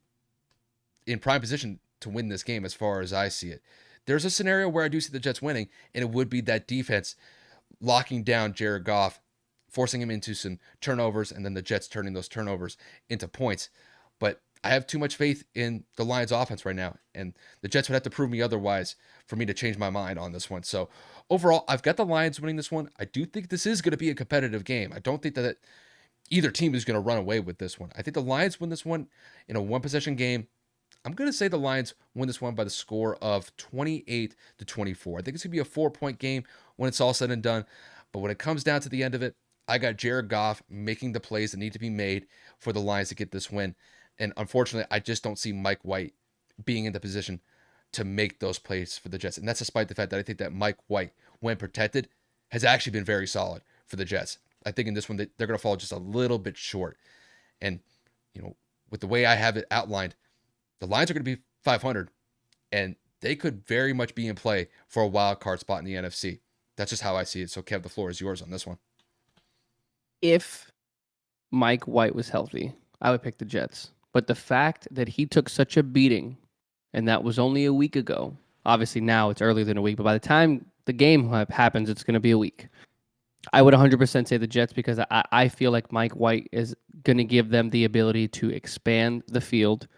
Speaker 2: in prime position to win this game as far as I see it. There's a scenario where I do see the Jets winning, and it would be that defense locking down Jared Goff, forcing him into some turnovers, and then the Jets turning those turnovers into points. But I have too much faith in the Lions offense right now, and the Jets would have to prove me otherwise for me to change my mind on this one. So overall, I've got the Lions winning this one. I do think this is going to be a competitive game. I don't think that either team is going to run away with this one. I think the Lions win this one in a one possession game. I'm going to say the Lions win this one by the score of 28-24. I think it's going to be a 4-point game when it's all said and done. But when it comes down to the end of it, I got Jared Goff making the plays that need to be made for the Lions to get this win. And unfortunately, I just don't see Mike White being in the position to make those plays for the Jets. And that's despite the fact that I think that Mike White, when protected, has actually been very solid for the Jets. I think in this one, they're going to fall just a little bit short. And, with the way I have it outlined, the Lions are going to be 500, and they could very much be in play for a wild card spot in the NFC. That's just how I see it. So, Kev, the floor is yours on this one.
Speaker 1: If Mike White was healthy, I would pick the Jets. But the fact that he took such a beating, and that was only a week ago, obviously now it's earlier than a week, but by the time the game happens, it's going to be a week. I would 100% say the Jets because I feel like Mike White is going to give them the ability to expand the field.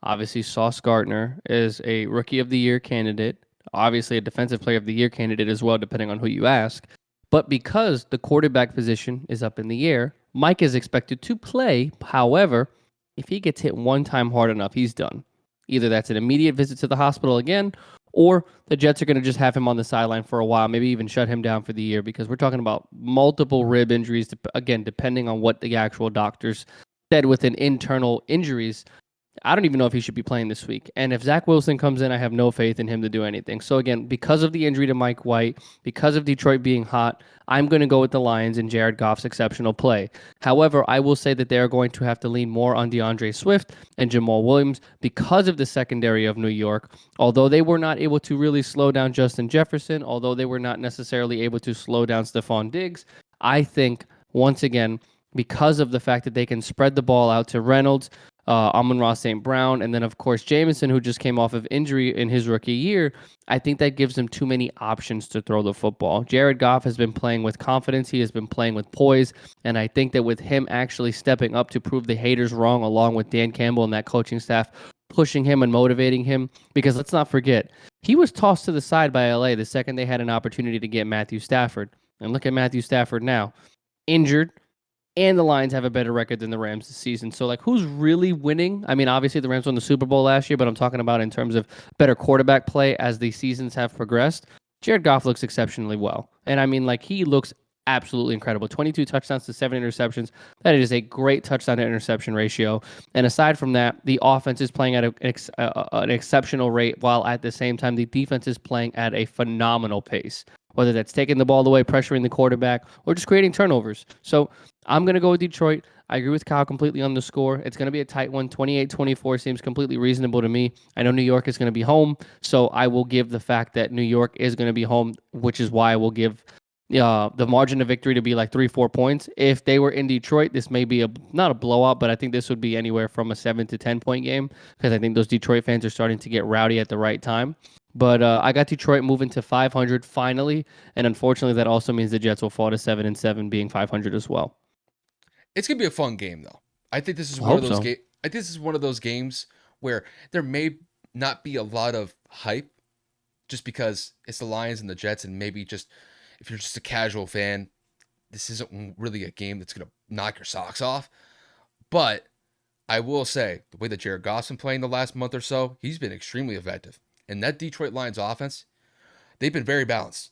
Speaker 1: Obviously, Sauce Gardner is a Rookie of the Year candidate, obviously a Defensive Player of the Year candidate as well, depending on who you ask. But because the quarterback position is up in the air, Mike is expected to play. However, if he gets hit one time hard enough, he's done. Either that's an immediate visit to the hospital again, or the Jets are going to just have him on the sideline for a while, maybe even shut him down for the year, because we're talking about multiple rib injuries, again, depending on what the actual doctors said within internal injuries. I don't even know if he should be playing this week. And if Zach Wilson comes in, I have no faith in him to do anything. So again, because of the injury to Mike White, because of Detroit being hot, I'm going to go with the Lions and Jared Goff's exceptional play. However, I will say that they are going to have to lean more on DeAndre Swift and Jamal Williams because of the secondary of New York. Although they were not able to really slow down Justin Jefferson, although they were not necessarily able to slow down Stephon Diggs, I think, once again, because of the fact that they can spread the ball out to Reynolds, Amon-Ra St. Brown, and then, of course, Jameson, who just came off of injury in his rookie year, I think that gives him too many options to throw the football. Jared Goff has been playing with confidence. He has been playing with poise, and I think that with him actually stepping up to prove the haters wrong, along with Dan Campbell and that coaching staff pushing him and motivating him, because let's not forget, he was tossed to the side by LA the second they had an opportunity to get Matthew Stafford. And look at Matthew Stafford now, injured, and the Lions have a better record than the Rams this season. So, like, who's really winning? I mean, obviously the Rams won the Super Bowl last year, but I'm talking about in terms of better quarterback play as the seasons have progressed. Jared Goff looks exceptionally well. And I mean, like, he looks absolutely incredible. 22 touchdowns to 7 interceptions. That is a great touchdown to interception ratio. And aside from that, the offense is playing at an exceptional rate, while at the same time, the defense is playing at a phenomenal pace, whether that's taking the ball away, pressuring the quarterback, or just creating turnovers. So I'm going to go with Detroit. I agree with Kyle completely on the score. It's going to be a tight one. 28-24 seems completely reasonable to me. I know New York is going to be home, so I will give the fact that New York is going to be home, which is why I will give the margin of victory to be like 3-4 points. If they were in Detroit, this may be not a blowout, but I think this would be anywhere from a 7 to 10 point game, because I think those Detroit fans are starting to get rowdy at the right time. But I got Detroit moving to 500 finally, and unfortunately, that also means the Jets will fall to 7-7, being 500 as well.
Speaker 2: It's gonna be a fun game, though. I think this is
Speaker 1: I
Speaker 2: one of
Speaker 1: hope
Speaker 2: those
Speaker 1: so.
Speaker 2: game. I think this is one of those games where there may not be a lot of hype, just because it's the Lions and the Jets, and maybe just if you're just a casual fan, this isn't really a game that's gonna knock your socks off. But I will say the way that Jared Goff's been playing the last month or so, he's been extremely effective. And that Detroit Lions offense, they've been very balanced.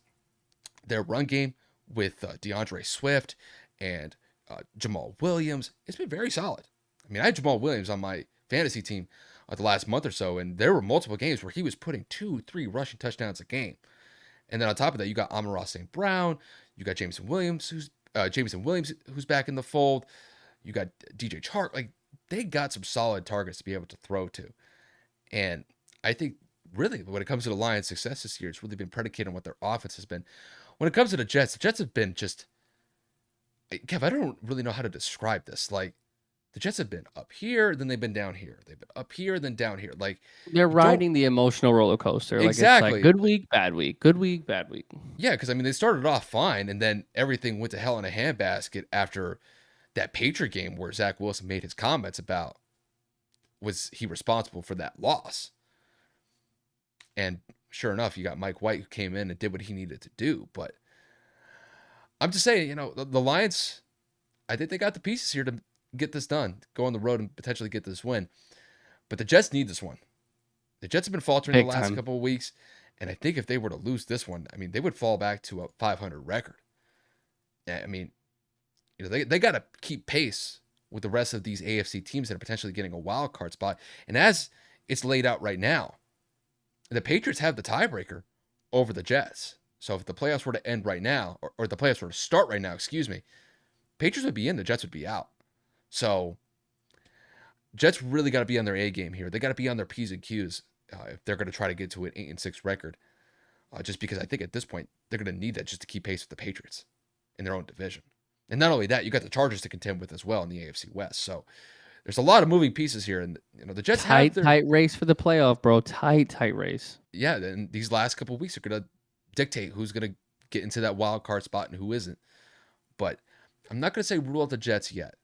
Speaker 2: Their run game with DeAndre Swift and Jamal Williams, it's been very solid. I mean, I had Jamal Williams on my fantasy team the last month or so, and there were multiple games where he was putting 2-3 rushing touchdowns a game. And then on top of that, you got Amon-Ra St. Brown, you got Jameson Williams, who's back in the fold. You got DJ Chark. Like, they got some solid targets to be able to throw to. And I think really when it comes to the Lions' success this year, it's really been predicated on what their offense has been. When it comes to the Jets have been just Kev, I don't really know how to describe this. Like, The Jets have been up here, then they've been down here. They've been up here, then down here. Like,
Speaker 1: They're
Speaker 2: you don't
Speaker 1: riding the emotional roller coaster. Like it's like
Speaker 2: exactly.
Speaker 1: good week, bad week, good week, bad week.
Speaker 2: Yeah, because I mean, they started off fine, and then everything went to hell in a handbasket after that Patriot game where Zach Wilson made his comments about was he responsible for that loss. And sure enough, you got Mike White who came in and did what he needed to do. But I'm just saying, the Lions, I think they got the pieces here to get this done, go on the road and potentially get this win. But the Jets need this one. The Jets have been faltering the
Speaker 1: Big
Speaker 2: last
Speaker 1: time.
Speaker 2: couple of weeks. And I think if they were to lose this one, I mean, they would fall back to a 500 record. I mean, they got to keep pace with the rest of these AFC teams that are potentially getting a wild card spot. And as it's laid out right now, the Patriots have the tiebreaker over the Jets. So if the playoffs were to end right now, or the playoffs were to start right now, excuse me, Patriots would be in, the Jets would be out. So Jets really got to be on their A game here. They got to be on their P's and Q's if they're going to try to get to an 8-6 record. Just because I think at this point they're going to need that just to keep pace with the Patriots in their own division. And not only that, you got the Chargers to contend with as well in the AFC West. So there's a lot of moving pieces here, and the Jets have their
Speaker 1: Tight race for the playoff, bro. Tight race.
Speaker 2: yeah. And these last couple of weeks are going to dictate who's going to get into that wild card spot and who isn't. But I'm not going to say rule out the Jets yet.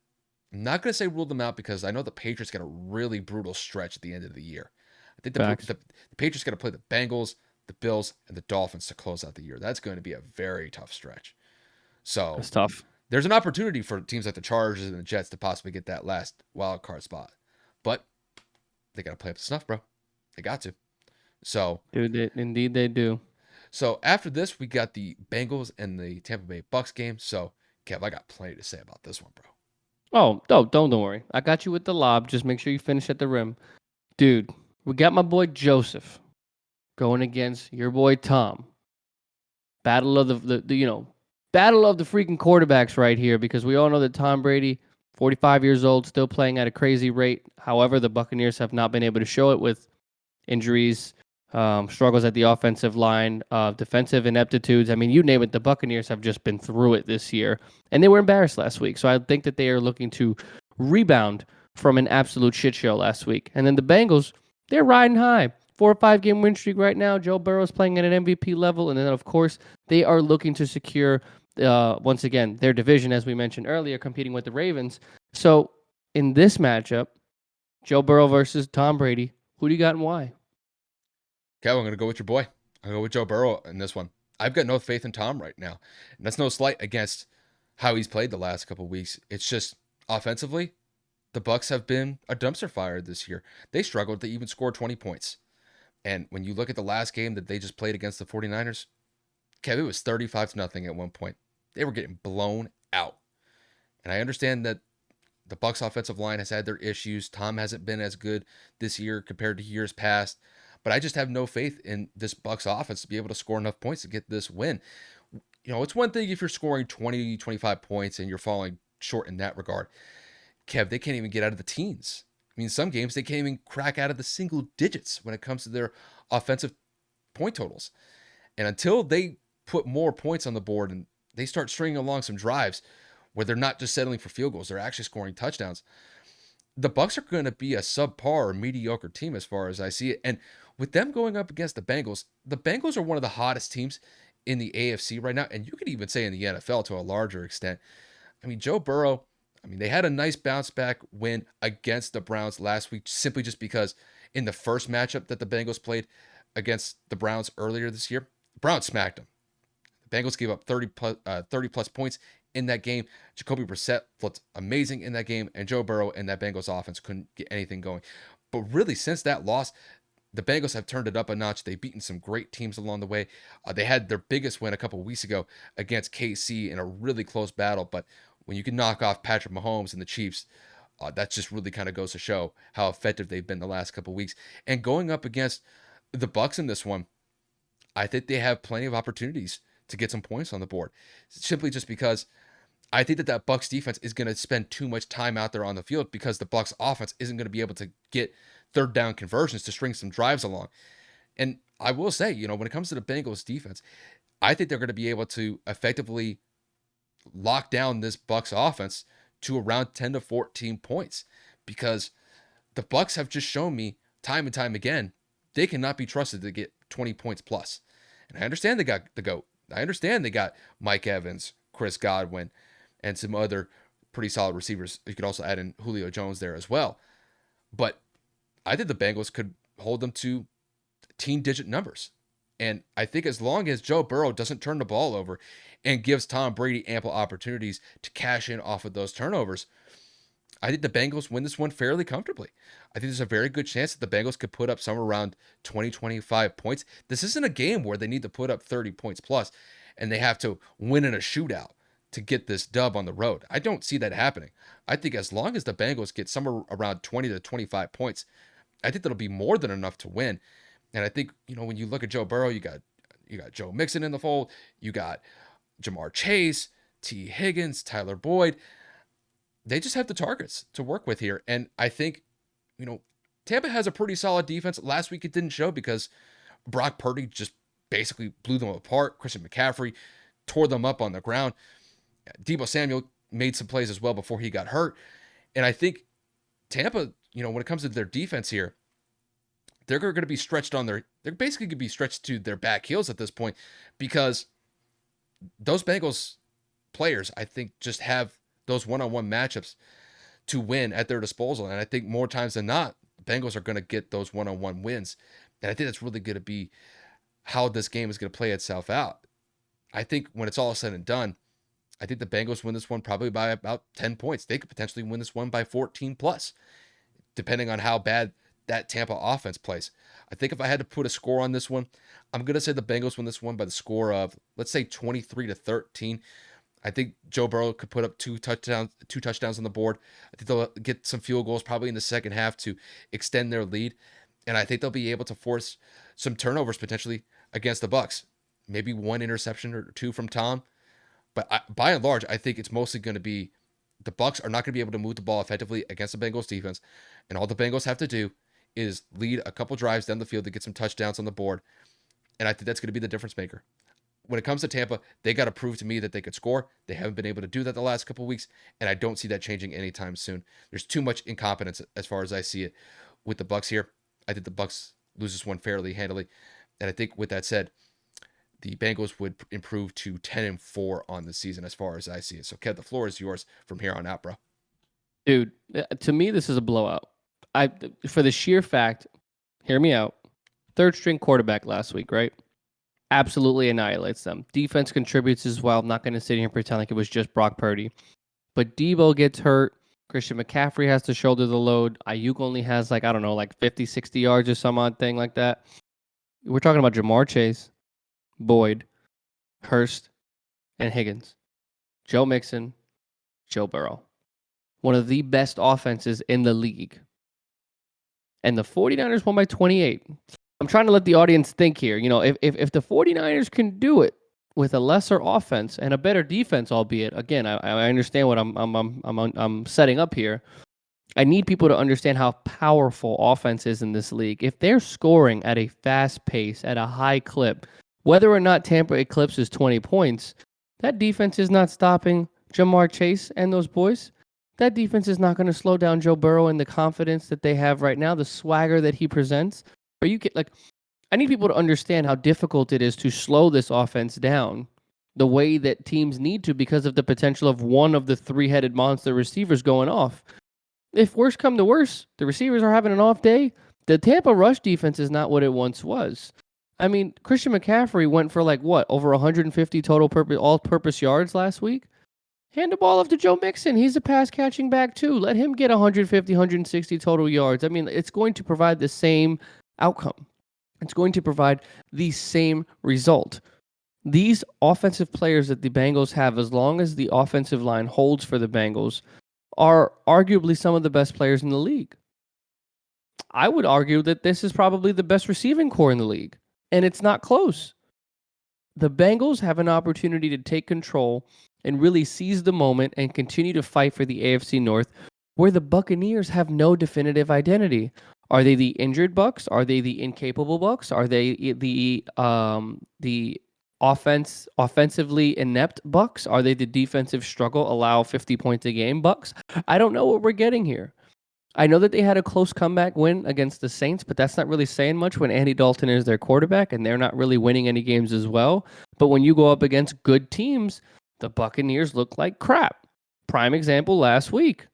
Speaker 2: I'm not going to say rule them out because I know the Patriots got a really brutal stretch at the end of the year. I think the Patriots got to play the Bengals, the Bills, and the Dolphins to close out the year. That's going to be a very tough stretch. So
Speaker 1: That's tough.
Speaker 2: there's an opportunity for teams like the Chargers and the Jets to possibly get that last wild card spot. But they got to play up to snuff, bro. They got to. So,
Speaker 1: Dude, indeed they do.
Speaker 2: so after this, we got the Bengals and the Tampa Bay Bucks game. So, Kev, I got plenty to say about this one, bro.
Speaker 1: Oh, don't worry. I got you with the lob. Just make sure you finish at the rim. Dude, we got my boy Joseph going against your boy Tom. Battle of battle of the freaking quarterbacks right here because we all know that Tom Brady, 45 years old, still playing at a crazy rate. However, the Buccaneers have not been able to show it with injuries, struggles at the offensive line, defensive ineptitudes. I mean, you name it, the Buccaneers have just been through it this year, and they were embarrassed last week. So I think that they are looking to rebound from an absolute shit show last week. And then the Bengals, they're riding high. 4 or 5 game win streak right now. Joe Burrow's playing at an MVP level. And then, of course, they are looking to secure, once again, their division, as we mentioned earlier, competing with the Ravens. So in this matchup, Joe Burrow versus Tom Brady, who do you got and why?
Speaker 2: Okay, I'm going to go with your boy. I'm going to go with Joe Burrow in this one. I've got no faith in Tom right now. And that's no slight against how he's played the last couple of weeks. It's just offensively, the Bucks have been a dumpster fire this year. They struggled to even score 20 points. And when you look at the last game that they just played against the 49ers, Kev, it was 35-0 at one point. They were getting blown out. And I understand that the Bucks offensive line has had their issues. Tom hasn't been as good this year compared to years past. But I just have no faith in this Bucks offense to be able to score enough points to get this win. It's one thing if you're scoring 20, 25 points and you're falling short in that regard. Kev, they can't even get out of the teens. I mean, some games they can't even crack out of the single digits when it comes to their offensive point totals. And until they put more points on the board and they start stringing along some drives where they're not just settling for field goals, they're actually scoring touchdowns, the Bucks are going to be a subpar or mediocre team as far as I see it. And with them going up against the Bengals are one of the hottest teams in the AFC right now. And you could even say in the NFL to a larger extent. I mean, Joe Burrow, they had a nice bounce back win against the Browns last week, simply just because in the first matchup that the Bengals played against the Browns earlier this year, the Browns smacked them. The Bengals gave up 30 plus points in that game. Jacoby Brissett looked amazing in that game, and Joe Burrow and that Bengals offense couldn't get anything going. But really, since that loss, the Bengals have turned it up a notch. They've beaten some great teams along the way. They had their biggest win a couple of weeks ago against KC in a really close battle. But when you can knock off Patrick Mahomes and the Chiefs, that just really kind of goes to show how effective they've been the last couple of weeks. And going up against the Bucks in this one, I think they have plenty of opportunities to get some points on the board. Simply just because I think that Bucks defense is going to spend too much time out there on the field because the Bucks offense isn't going to be able to get third down conversions to string some drives along. And I will say, when it comes to the Bengals defense, I think they're going to be able to effectively lock down this Bucks offense to around 10 to 14 points, because the Bucks have just shown me time and time again they cannot be trusted to get 20 points plus. And I understand they got the GOAT. I understand they got Mike Evans, Chris Godwin, and some other pretty solid receivers. You could also add in Julio Jones there as well. But I think the Bengals could hold them to teen-digit numbers. And I think as long as Joe Burrow doesn't turn the ball over and gives Tom Brady ample opportunities to cash in off of those turnovers, I think the Bengals win this one fairly comfortably. I think there's a very good chance that the Bengals could put up somewhere around 20, 25 points. This isn't a game where they need to put up 30 points plus and they have to win in a shootout to get this dub on the road. I don't see that happening. I think as long as the Bengals get somewhere around 20 to 25 points, I think that'll be more than enough to win. And I think, when you look at Joe Burrow, you got Joe Mixon in the fold, you got Jamar Chase, T. Higgins, Tyler Boyd. They just have the targets to work with here. And I think, Tampa has a pretty solid defense. Last week it didn't show because Brock Purdy just basically blew them apart. Christian McCaffrey tore them up on the ground. Deebo Samuel made some plays as well before he got hurt. And I think Tampa, when it comes to their defense here, they're going to be stretched they're basically going to be stretched to their back heels at this point, because those Bengals players, I think, just have those one-on-one matchups to win at their disposal. And I think more times than not, the Bengals are going to get those one-on-one wins. And I think that's really going to be how this game is going to play itself out. I think when it's all said and done, I think the Bengals win this one probably by about 10 points. They could potentially win this one by 14 plus, depending on how bad that Tampa offense plays. I think if I had to put a score on this one, I'm going to say the Bengals win this one by the score of, let's say, 23-13. I think Joe Burrow could put up two touchdowns on the board. I think they'll get some field goals probably in the second half to extend their lead. And I think they'll be able to force some turnovers potentially against the Bucks. Maybe one interception or two from Tom. But by and large, I think it's mostly going to be the Bucks are not going to be able to move the ball effectively against the Bengals defense. And all the Bengals have to do is lead a couple drives down the field to get some touchdowns on the board. And I think that's going to be the difference maker. When it comes to Tampa, they got to prove to me that they could score. They haven't been able to do that the last couple of weeks, and I don't see that changing anytime soon. There's too much incompetence as far as I see it with the Bucks here. I think the Bucks lose this one fairly handily. And I think with that said, the Bengals would improve to 10-4 on the season as far as I see it. So, Kev, the floor is yours from here on out, bro.
Speaker 1: Dude, to me, this is a blowout. For the sheer fact, hear me out, third string quarterback last week, right? Absolutely annihilates them. Defense contributes as well. I'm not going to sit here and pretend like it was just Brock Purdy. But Deebo gets hurt. Christian McCaffrey has to shoulder the load. Ayuk only has 50, 60 yards or some odd thing like that. We're talking about Jamar Chase, Boyd, Hurst, and Higgins. Joe Mixon, Joe Burrow. One of the best offenses in the league. And the 49ers won by 28. I'm trying to let the audience think here. If the 49ers can do it with a lesser offense and a better defense, albeit, again, I understand what I'm setting up here. I need people to understand how powerful offense is in this league. If they're scoring at a fast pace, at a high clip, whether or not Tampa eclipses 20 points, that defense is not stopping Jamar Chase and those boys. That defense is not going to slow down Joe Burrow and the confidence that they have right now, the swagger that he presents. I need people to understand how difficult it is to slow this offense down the way that teams need to because of the potential of one of the three-headed monster receivers going off. If worse come to worse, the receivers are having an off day, the Tampa rush defense is not what it once was. I mean, Christian McCaffrey went for over 150 total all-purpose yards last week? Hand the ball off to Joe Mixon. He's a pass-catching back too. Let him get 150, 160 total yards. I mean, it's going to provide the same outcome. It's going to provide the same result. These offensive players that the Bengals have, as long as the offensive line holds for the Bengals, are arguably some of the best players in the league. I would argue that this is probably the best receiving core in the league, and it's not close. The Bengals have an opportunity to take control and really seize the moment and continue to fight for the AFC North, where the Buccaneers have no definitive identity. Are they the injured Bucs? Are they the incapable Bucs? Are they the offensively inept Bucks? Are they the defensive struggle, allow 50 points a game Bucks? I don't know what we're getting here. I know that they had a close comeback win against the Saints, but that's not really saying much when Andy Dalton is their quarterback and they're not really winning any games as well. But when you go up against good teams, the Buccaneers look like crap. Prime example last week.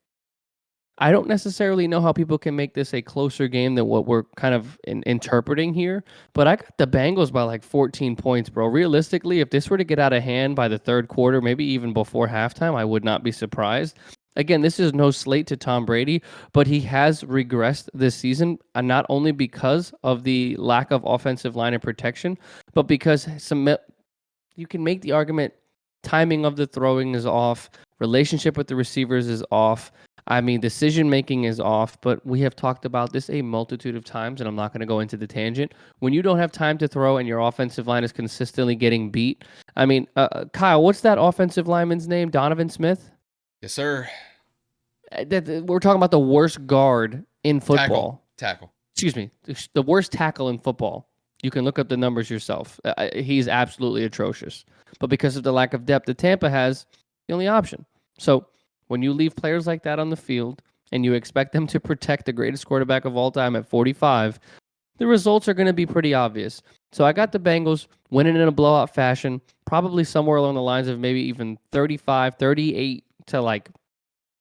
Speaker 1: I don't necessarily know how people can make this a closer game than what we're kind of interpreting here, but I got the Bengals by like 14 points, bro. Realistically, if this were to get out of hand by the third quarter, maybe even before halftime, I would not be surprised. Again, this is no slate to Tom Brady, but he has regressed this season, not only because of the lack of offensive line and protection, but because you can make the argument timing of the throwing is off, relationship with the receivers is off. I mean, decision making is off, but we have talked about this a multitude of times, and I'm not going to go into the tangent. When you don't have time to throw and your offensive line is consistently getting beat, I mean, Kyle, what's that offensive lineman's name? Donovan Smith?
Speaker 2: Yes, sir.
Speaker 1: We're talking about the worst guard in football.
Speaker 2: Tackle.
Speaker 1: Excuse me, the worst tackle in football. You can look up the numbers yourself. He's absolutely atrocious. But because of the lack of depth that Tampa has, the only option. So when you leave players like that on the field and you expect them to protect the greatest quarterback of all time at 45, the results are going to be pretty obvious. So I got the Bengals winning in a blowout fashion, probably somewhere along the lines of maybe even 35, 38 to like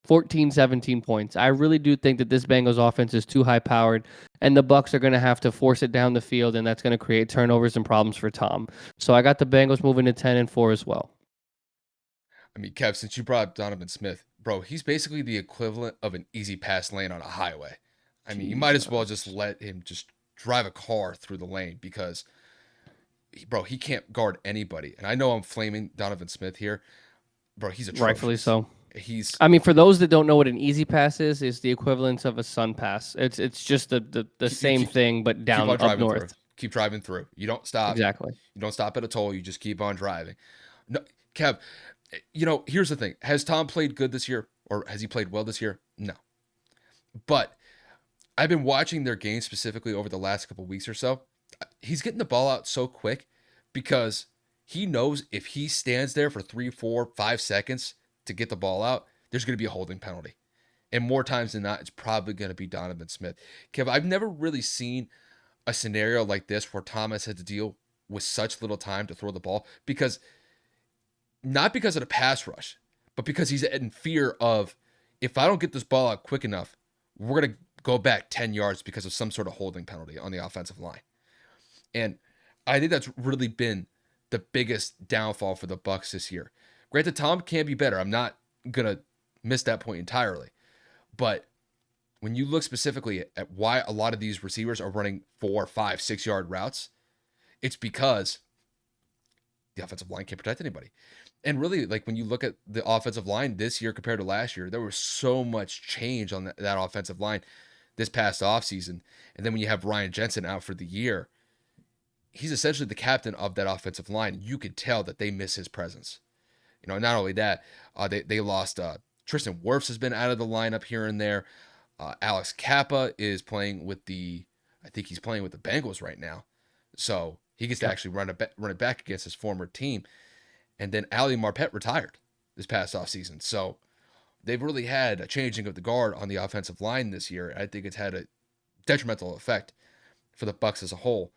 Speaker 1: 14, 17 points. I really do think that this Bengals offense is too high powered, and the Bucks are going to have to force it down the field, and that's going to create turnovers and problems for Tom. So I got the Bengals moving to 10-4 as well.
Speaker 2: I mean, Kev, since you brought up Donovan Smith, bro, he's basically the equivalent of an easy pass lane on a highway. I mean, you might as well just let him just drive a car through the lane because, bro, he can't guard anybody. And I know I'm flaming Donovan Smith here. Bro, he's atrocious.
Speaker 1: Rightfully so.
Speaker 2: I
Speaker 1: mean, for those that don't know what an easy pass is the equivalent of a sun pass. It's just the same thing, but down up north.
Speaker 2: Through. Keep driving through. You don't stop.
Speaker 1: Exactly.
Speaker 2: You don't stop at a toll. You just keep on driving. No, Kev, here's the thing. Has Tom played good this year, or has he played well this year? No. But I've been watching their game specifically over the last couple of weeks or so. He's getting the ball out so quick because he knows if he stands there for 3, 4, 5 seconds to get the ball out, there's going to be a holding penalty. And more times than not, it's probably going to be Donovan Smith. Kev, I've never really seen a scenario like this where Thomas had to deal with such little time to throw the ball not because of the pass rush, but because he's in fear of, if I don't get this ball out quick enough, we're going to go back 10 yards because of some sort of holding penalty on the offensive line. And I think that's really been the biggest downfall for the Bucs this year. Granted, Tom can be better. I'm not going to miss that point entirely. But when you look specifically at why a lot of these receivers are running 4, 5, 6 yard routes, it's because the offensive line can't protect anybody. And really, like when you look at the offensive line this year compared to last year, there was so much change on that offensive line this past offseason. And then when you have Ryan Jensen out for the year, he's essentially the captain of that offensive line. You could tell that they miss his presence. Not only that, they lost Tristan Wirfs has been out of the lineup here and there. Alex Kappa is playing with I think he's playing with the Bengals right now. So he gets to actually run it back against his former team. And then Ali Marpet retired this past offseason. So they've really had a changing of the guard on the offensive line this year. I think it's had a detrimental effect for the Bucs as a whole.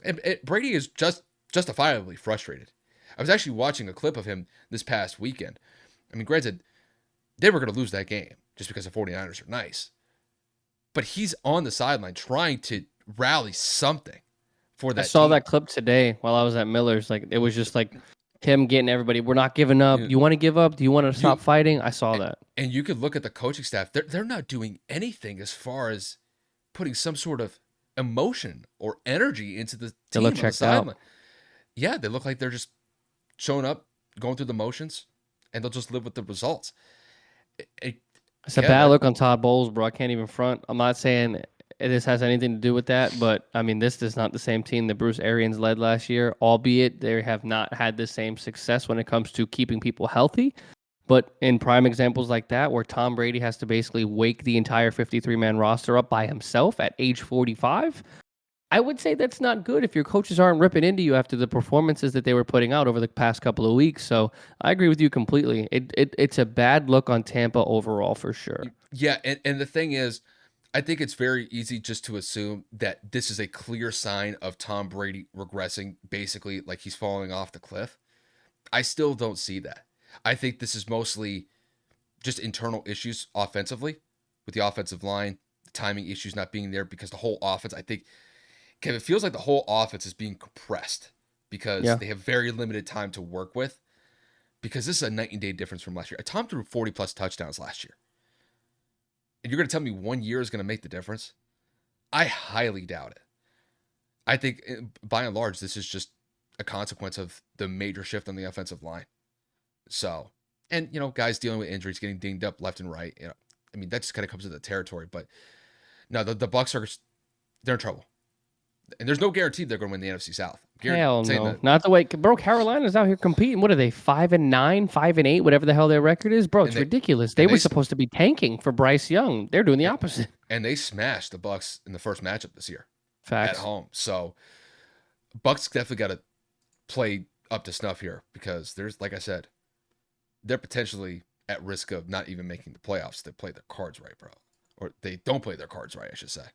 Speaker 2: And Brady is justifiably frustrated. I was actually watching a clip of him this past weekend. I mean, granted, they were going to lose that game just because the 49ers are nice. But he's on the sideline trying to rally something for that
Speaker 1: I saw
Speaker 2: team.
Speaker 1: that clip today while I was at Miller's. Like, it was just like him getting everybody, we're not giving up. Do you want to give up? Do you want to stop fighting? I saw that.
Speaker 2: And you could look at the coaching staff. They're not doing anything as far as putting some sort of emotion or energy into the team on the sideline. Yeah, they look like they're just showing up, going through the motions, and they'll just live with the results.
Speaker 1: It's a bad look on Todd Bowles, bro. I can't even front. I'm not saying this has anything to do with that, but I mean, this is not the same team that Bruce Arians led last year, albeit they have not had the same success when it comes to keeping people healthy. But in prime examples like that, where Tom Brady has to basically wake the entire 53-man roster up by himself at age 45, I would say that's not good if your coaches aren't ripping into you after the performances that they were putting out over the past couple of weeks. So I agree with you completely. It's a bad look on Tampa overall for sure.
Speaker 2: Yeah, and the thing is, I think it's very easy just to assume that this is a clear sign of Tom Brady regressing, basically like he's falling off the cliff. I still don't see that. I think this is mostly just internal issues offensively with the offensive line, the timing issues not being there because the whole offense, I think, Kevin, it feels like the whole offense is being compressed because
Speaker 1: Yeah.
Speaker 2: they have very limited time to work with because this is a night and day difference from last year. Tom threw 40 plus touchdowns last year. And you're going to tell me 1 year is going to make the difference? I highly doubt it. I think by and large, this is just a consequence of the major shift on the offensive line. So, and guys dealing with injuries, getting dinged up left and right. I mean, that just kind of comes with the territory. But no, the Bucks are they're in trouble, and there's no guarantee they're going to win the NFC South.
Speaker 1: Hell
Speaker 2: Saying
Speaker 1: no.
Speaker 2: that,
Speaker 1: Not the way, bro. Carolina's out here competing. What are they, 5-9, 5-8, whatever the hell their record is? Bro,
Speaker 2: and
Speaker 1: it's
Speaker 2: they
Speaker 1: ridiculous. They
Speaker 2: and
Speaker 1: were
Speaker 2: they
Speaker 1: supposed to be tanking for Bryce Young. They're doing the opposite.
Speaker 2: and they smashed the Bucks in the first matchup this year at
Speaker 1: Facts.
Speaker 2: home. So Bucks definitely got to play up to snuff here because there's, like I said, they're potentially at risk of not even making the playoffs. They play their cards right, bro, or they don't play their cards right, I should say.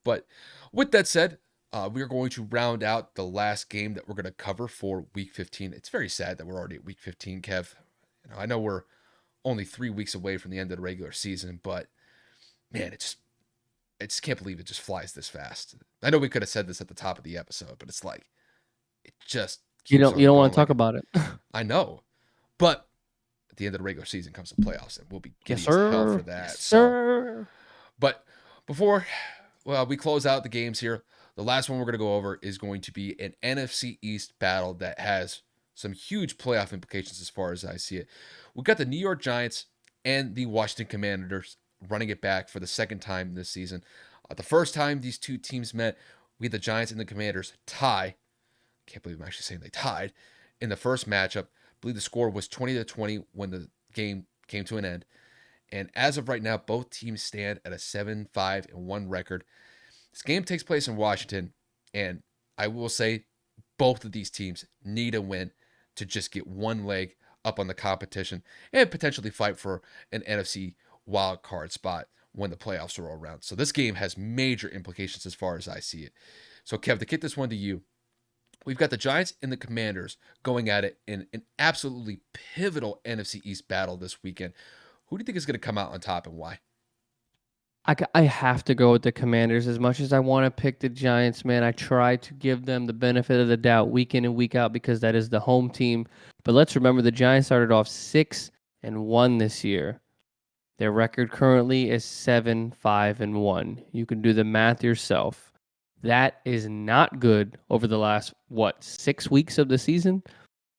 Speaker 2: But with that said, we are going to round out the last game that we're going to cover for Week 15. It's very sad that we're already at Week 15, Kev. I know we're only 3 weeks away from the end of the regular season, but man, I just can't believe it just flies this fast. I know we could have said this at the top of the episode, but it's like it just
Speaker 1: You
Speaker 2: keeps
Speaker 1: don't you
Speaker 2: on
Speaker 1: don't
Speaker 2: going.
Speaker 1: want to talk about it.
Speaker 2: I know, but at the end of the regular season comes the playoffs, and we'll be
Speaker 1: Yes,
Speaker 2: giddy as hell for
Speaker 1: sir.
Speaker 2: that.
Speaker 1: Yes,
Speaker 2: So,
Speaker 1: sir.
Speaker 2: but before we close out the games here, the last one we're going to go over is going to be an NFC East battle that has some huge playoff implications as far as I see it. We've got the New York Giants and the Washington Commanders running it back for the second time this season. The first time these two teams met, we had the Giants and the Commanders tie. Can't believe I'm actually saying they tied in the first matchup. I believe the score was 20-20 when the game came to an end. And as of right now, both teams stand at a 7-5-1 record. This game takes place in Washington, and I will say both of these teams need a win to just get one leg up on the competition and potentially fight for an NFC wild card spot when the playoffs roll around. So this game has major implications as far as I see it. So Kev, to kick this one to you, we've got the Giants and the Commanders going at it in an absolutely pivotal NFC East battle this weekend. Who do you think is going to come out on top and why?
Speaker 1: I have to go with the Commanders as much as I want to pick the Giants, man. I try to give them the benefit of the doubt week in and week out because that is the home team. But let's remember the Giants started off 6-1 this year. Their record currently is 7-5-1. You can do the math yourself. That is not good over the last 6 weeks of the season.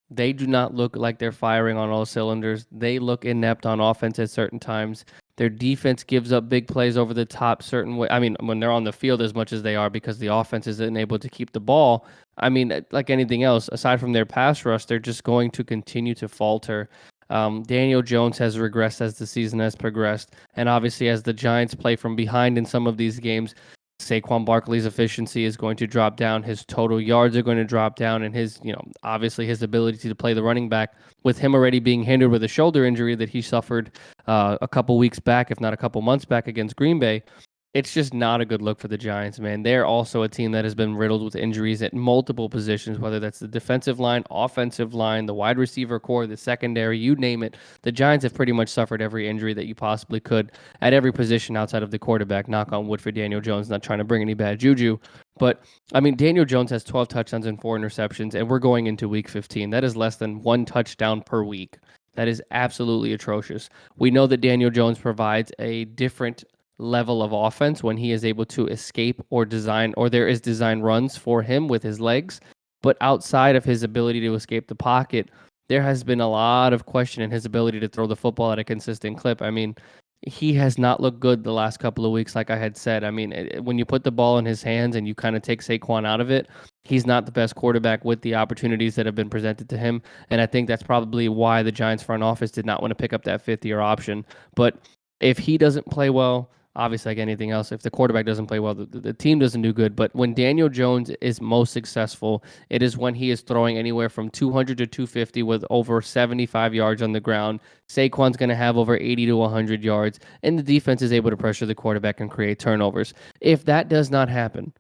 Speaker 1: They do not look like they're firing on all cylinders. They look inept on offense at certain times. Their defense gives up big plays over the top certain way. I mean, when they're on the field as much as they are because the offense isn't able to keep the ball. I mean, like anything else, aside from their pass rush, they're just going to continue to falter. Daniel Jones has regressed as the season has progressed. And obviously, as the Giants play from behind in some of these games, Saquon Barkley's efficiency is going to drop down. His total yards are going to drop down, and his, obviously his ability to play the running back, with him already being hindered with a shoulder injury that he suffered a couple weeks back, if not a couple months back against Green Bay. It's just not a good look for the Giants, man. They're also a team that has been riddled with injuries at multiple positions, whether that's the defensive line, offensive line, the wide receiver core, the secondary, you name it. The Giants have pretty much suffered every injury that you possibly could at every position outside of the quarterback. Knock on wood for Daniel Jones, not trying to bring any bad juju. But, I mean, Daniel Jones has 12 touchdowns and 4 interceptions, and we're going into week 15. That is less than 1 touchdown per week. That is absolutely atrocious. We know that Daniel Jones provides a different level of offense when he is able to escape or design, or there is design runs for him with his legs. But outside of his ability to escape the pocket, there has been a lot of question in his ability to throw the football at a consistent clip. I mean, he has not looked good the last couple of weeks, like I had said. I mean, when you put the ball in his hands and you kind of take Saquon out of it, he's not the best quarterback with the opportunities that have been presented to him. And I think that's probably why the Giants front office did not want to pick up that fifth-year option. But if he doesn't play well, obviously, like anything else, if the quarterback doesn't play well, the team doesn't do good. But when Daniel Jones is most successful, it is when he is throwing anywhere from 200 to 250 with over 75 yards on the ground. Saquon's going to have over 80 to 100 yards, and the defense is able to pressure the quarterback and create turnovers. If that does not happen,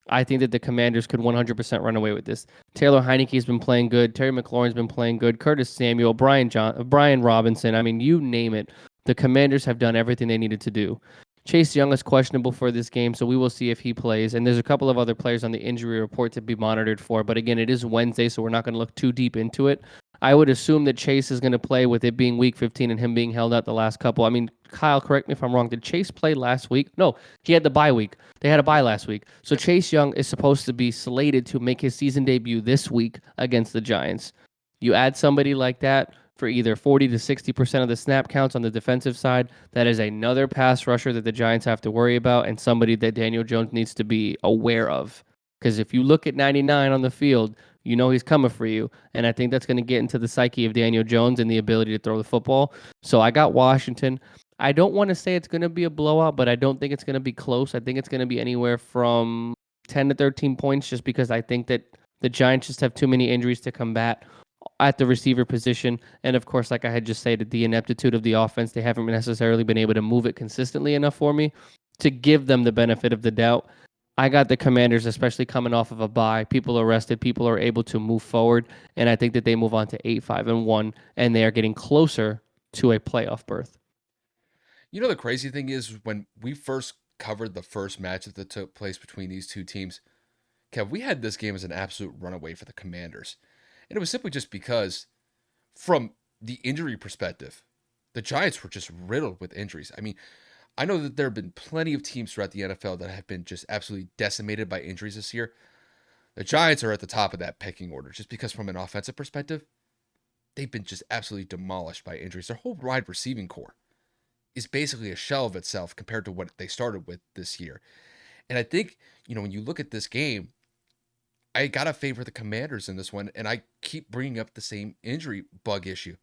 Speaker 1: I think that the Commanders could 100% run away with this. Taylor Heineke's been playing good. Terry McLaurin's been playing good. Curtis Samuel, Brian Robinson. I mean, you name it. The Commanders have done everything they needed to do. Chase Young is questionable for this game, so we will see if he plays. And there's a couple of other players on the injury report to be monitored for. But again, it is Wednesday, so we're not going to look too deep into it. I would assume that Chase is going to play with it being week 15 and him being held out the last couple. I mean, Kyle, correct me if I'm wrong. Did Chase play last week? No, he had the bye week. They had a bye last week. So Chase Young is supposed to be slated to make his season debut this week against the Giants. You add somebody like that for either 40 to 60% of the snap counts on the defensive side, that is another pass rusher that the Giants have to worry about and somebody that Daniel Jones needs to be aware of. Because if you look at 99 on the field, you know he's coming for you. And I think that's going to get into the psyche of Daniel Jones and the ability to throw the football. So I got Washington. I don't want to say it's going to be a blowout, but I don't think it's going to be close. I think it's going to be anywhere from 10 to 13 points just because I think that the Giants just have too many injuries to combat at the receiver position. And of course, like I had just stated, the ineptitude of the offense, they haven't necessarily been able to move it consistently enough for me to give them the benefit of the doubt. I got the Commanders, especially coming off of a bye. People are rested. People are able to move forward. And I think that they move on to 8-5-1, and they are getting closer to a playoff berth.
Speaker 2: You know, the crazy thing is when we first covered the first match that took place between these two teams, Kev, we had this game as an absolute runaway for the Commanders. And it was simply just because, from the injury perspective, the Giants were just riddled with injuries. I mean, I know that there have been plenty of teams throughout the NFL that have been just absolutely decimated by injuries this year. The Giants are at the top of that pecking order just because, from an offensive perspective, they've been just absolutely demolished by injuries. Their whole wide receiving core is basically a shell of itself compared to what they started with this year. And I think, when you look at this game, I got to favor the Commanders in this one, and I keep bringing up the same injury bug issue.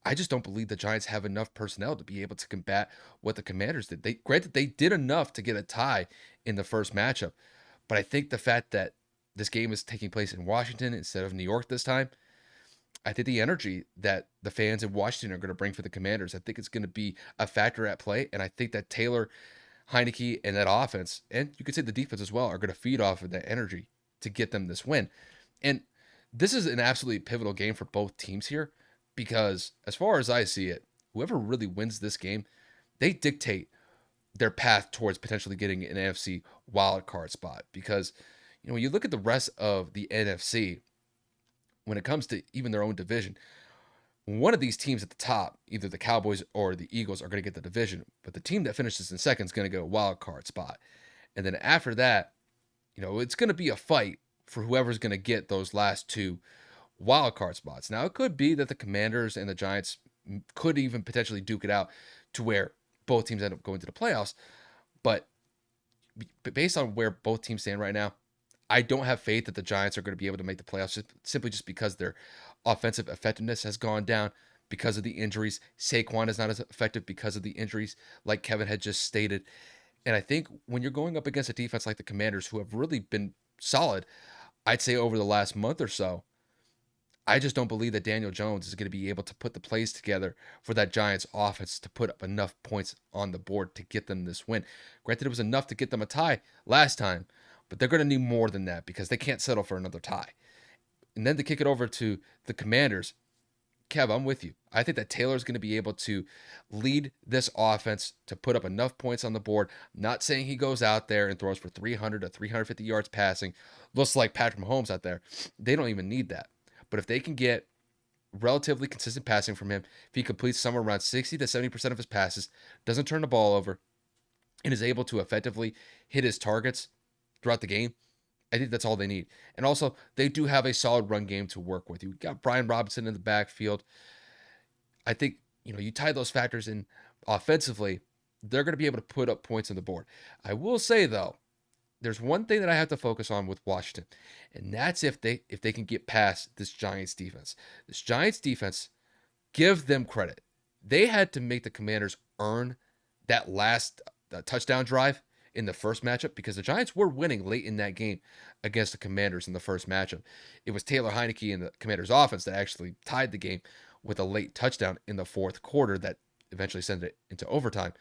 Speaker 2: I just don't believe the Giants have enough personnel to be able to combat what the Commanders did. Granted, they did enough to get a tie in the first matchup, but I think the fact that this game is taking place in Washington instead of New York this time, I think the energy that the fans in Washington are going to bring for the Commanders, I think it's going to be a factor at play, and I think that Taylor, Heineke, and that offense, and you could say the defense as well, are going to feed off of that energy to get them this win. And this is an absolutely pivotal game for both teams here because, as far as I see it, whoever really wins this game, they dictate their path towards potentially getting an NFC wild card spot. Because, when you look at the rest of the NFC, when it comes to even their own division, one of these teams at the top, either the Cowboys or the Eagles, are going to get the division, but the team that finishes in second is going to get a wild card spot. And then after that, it's going to be a fight for whoever's going to get those last two wild card spots. Now, it could be that the Commanders and the Giants could even potentially duke it out to where both teams end up going to the playoffs. But based on where both teams stand right now, I don't have faith that the Giants are going to be able to make the playoffs simply just because their offensive effectiveness has gone down because of the injuries. Saquon is not as effective because of the injuries, like Kevin had just stated. And I think when you're going up against a defense like the Commanders, who have really been solid, I'd say over the last month or so, I just don't believe that Daniel Jones is going to be able to put the plays together for that Giants offense to put up enough points on the board to get them this win. Granted, it was enough to get them a tie last time, but they're going to need more than that because they can't settle for another tie. And then to kick it over to the Commanders, Kev, I'm with you. I think that Taylor's going to be able to lead this offense to put up enough points on the board. I'm not saying he goes out there and throws for 300 to 350 yards passing. Looks like Patrick Mahomes out there. They don't even need that. But if they can get relatively consistent passing from him, if he completes somewhere around 60 to 70% of his passes, doesn't turn the ball over, and is able to effectively hit his targets throughout the game, I think that's all they need. And also, they do have a solid run game to work with. You got Brian Robinson in the backfield. I think, you tie those factors in offensively, they're going to be able to put up points on the board. I will say, though, there's one thing that I have to focus on with Washington, and that's if they can get past this Giants defense. This Giants defense, give them credit. They had to make the Commanders earn that last touchdown drive in the first matchup, because the Giants were winning late in that game against the Commanders in the first matchup. It was Taylor Heineke and the Commanders offense that actually tied the game with a late touchdown in the fourth quarter that eventually sent it into overtime.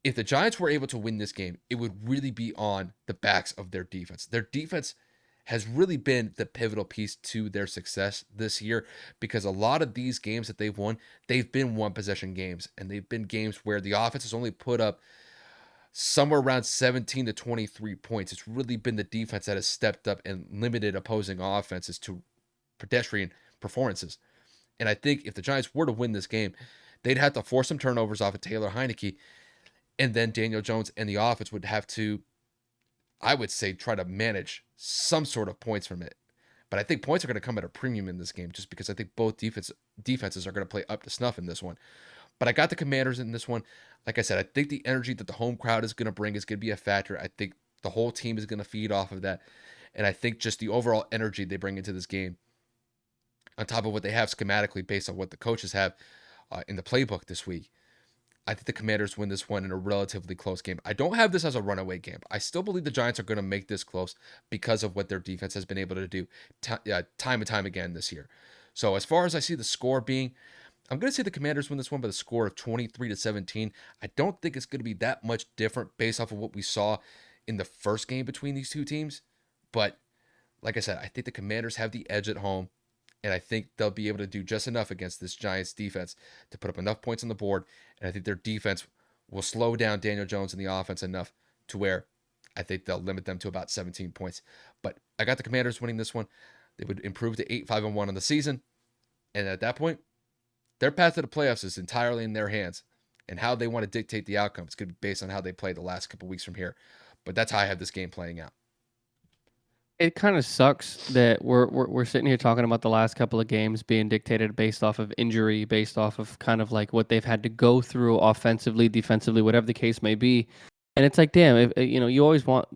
Speaker 2: If the Giants were able to win this game, it would really be on the backs of their defense. Their defense has really been the pivotal piece to their success this year, because a lot of these games that they've won, they've been one possession games, and they've been games where the offense has only put up somewhere around 17 to 23 points. It's really been the defense that has stepped up and limited opposing offenses to pedestrian performances. And I think if the Giants were to win this game, they'd have to force some turnovers off of Taylor Heineke, and then Daniel Jones and the offense would have to, I would say, try to manage some sort of points from it. But I think points are going to come at a premium in this game, just because I think both defenses are going to play up to snuff in this one. But I got the Commanders in this one. Like I said, I think the energy that the home crowd is going to bring is going to be a factor. I think the whole team is going to feed off of that. And I think just the overall energy they bring into this game, on top of what they have schematically based on what the coaches have in the playbook this week, I think the Commanders win this one in a relatively close game. I don't have this as a runaway game. I still believe the Giants are going to make this close because of what their defense has been able to do time and time again this year. So as far as I see the score being, I'm going to say the Commanders win this one by the score of 23-17. I don't think it's going to be that much different based off of what we saw in the first game between these two teams. But like I said, I think the Commanders have the edge at home, and I think they'll be able to do just enough against this Giants defense to put up enough points on the board. And I think their defense will slow down Daniel Jones and the offense enough to where I think they'll limit them to about 17 points. But I got the Commanders winning this one. They would improve to 8-5-1 on the season. And at that point, their path to the playoffs is entirely in their hands. And how they want to dictate the outcome, it's going to be based on how they play the last couple weeks from here. But that's how I have this game playing out.
Speaker 1: It kind of sucks that we're sitting here talking about the last couple of games being dictated based off of injury, based off of kind of like what they've had to go through offensively, defensively, whatever the case may be. And it's like, damn, if, you always want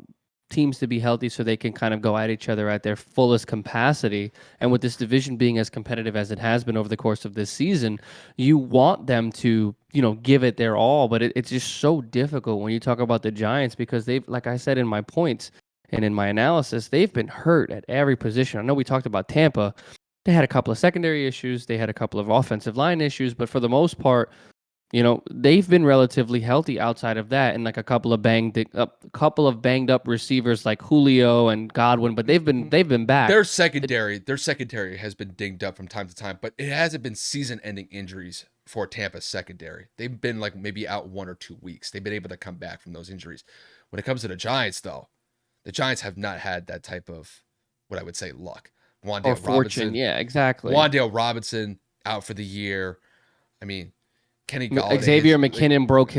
Speaker 1: teams to be healthy so they can kind of go at each other at their fullest capacity. And with this division being as competitive as it has been over the course of this season, you want them to, give it their all. But it's just so difficult when you talk about the Giants, because they've, like I said in my points, and in my analysis, they've been hurt at every position. I know we talked about Tampa. They had a couple of secondary issues. They had a couple of offensive line issues. But for the most part, they've been relatively healthy outside of that, and like a couple of banged up receivers like Julio and Godwin. But they've been back.
Speaker 2: Their secondary has been dinged up from time to time, but it hasn't been season-ending injuries for Tampa's secondary. They've been like maybe out 1 or 2 weeks. They've been able to come back from those injuries. When it comes to the Giants, though, the Giants have not had that type of, what I would say, luck.
Speaker 1: Or fortune. Yeah, exactly.
Speaker 2: Wan'Dale Robinson out for the year. I mean, Kenny Golladay.
Speaker 1: Xavier McKinnon broke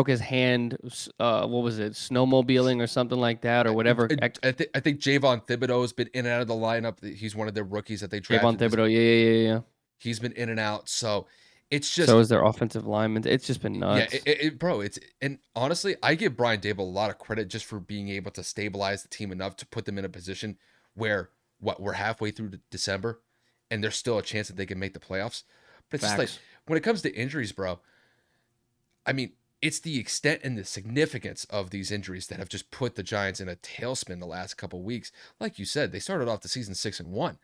Speaker 1: his hand. What was it? Snowmobiling or something like that, or whatever.
Speaker 2: I think Javon Thibodeau has been in and out of the lineup. He's one of their rookies that they drafted.
Speaker 1: Javon Thibodeau, yeah.
Speaker 2: He's been in and out. So it's just,
Speaker 1: so is their offensive lineman. It's just been nuts.
Speaker 2: Yeah, bro. And honestly, I give Brian Dable a lot of credit just for being able to stabilize the team enough to put them in a position where we're halfway through December, and there's still a chance that they can make the playoffs. But it's just like, when it comes to injuries, bro, I mean, it's the extent and the significance of these injuries that have just put the Giants in a tailspin the last couple of weeks. Like you said, they started off the season 6-1.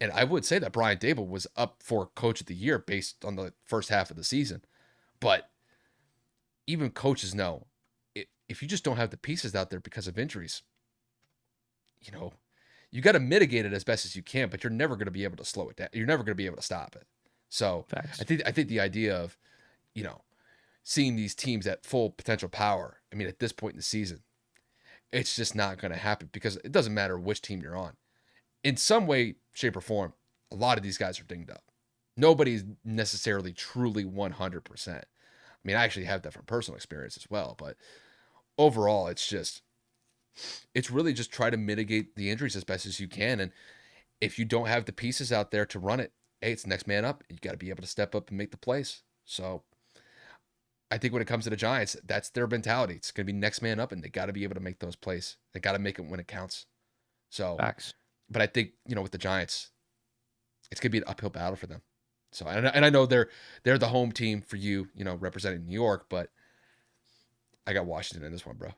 Speaker 2: And I would say that Brian Dable was up for Coach of the Year based on the first half of the season. But even coaches know, if you just don't have the pieces out there because of injuries, you got to mitigate it as best as you can, but you're never going to be able to slow it down. You're never going to be able to stop it. So
Speaker 1: Facts.
Speaker 2: I think the idea of, seeing these teams at full potential power, I mean, at this point in the season, it's just not going to happen, because it doesn't matter which team you're on. In some way, shape, or form, a lot of these guys are dinged up. Nobody's necessarily truly 100%. I mean, I actually have that from personal experience as well, but overall, it's really just try to mitigate the injuries as best as you can. And if you don't have the pieces out there to run it, hey, it's next man up. You got to be able to step up and make the plays. So I think when it comes to the Giants, that's their mentality. It's going to be next man up, and they got to be able to make those plays. They got to make it when it counts. So,
Speaker 1: Facts.
Speaker 2: But I think, with the Giants, it's going to be an uphill battle for them. So, and I know they're the home team for you, representing New York, but I got Washington in this one, bro.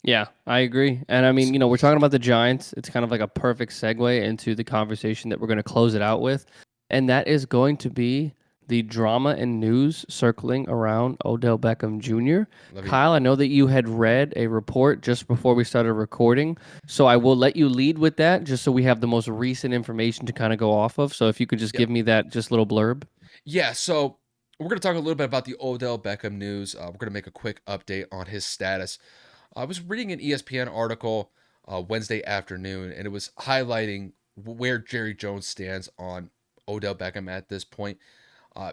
Speaker 1: Yeah, I agree. And I mean, we're talking about the Giants. It's kind of like a perfect segue into the conversation that we're going to close it out with. And that is going to be the drama and news circling around Odell Beckham Jr.
Speaker 2: Let me.
Speaker 1: Kyle, I know that you had read a report just before we started recording. So I will let you lead with that just so we have the most recent information to kind of go off of. So if you could just
Speaker 2: Yep.
Speaker 1: give me that just little blurb.
Speaker 2: Yeah. So we're gonna talk a little bit about the Odell Beckham news. We're gonna make a quick update on his status. I was reading an ESPN article Wednesday afternoon, and it was highlighting where Jerry Jones stands on Odell Beckham at this point. Uh,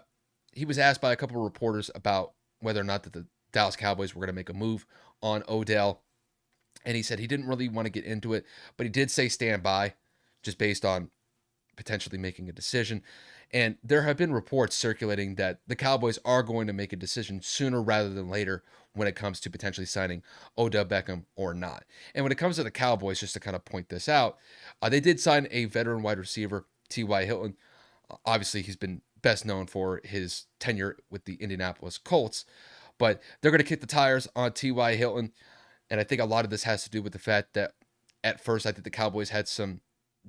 Speaker 2: he was asked by a couple of reporters about whether or not that the Dallas Cowboys were going to make a move on Odell, and he said he didn't really want to get into it, but he did say stand by, just based on potentially making a decision. And there have been reports circulating that the Cowboys are going to make a decision sooner rather than later when it comes to potentially signing Odell Beckham or not. And when it comes to the Cowboys, just to kind of point this out, they did sign a veteran wide receiver, T.Y. Hilton. Obviously, he's been best known for his tenure with the Indianapolis Colts, but they're going to kick the tires on T.Y. Hilton. And I think a lot of this has to do with the fact that at first I think the Cowboys had some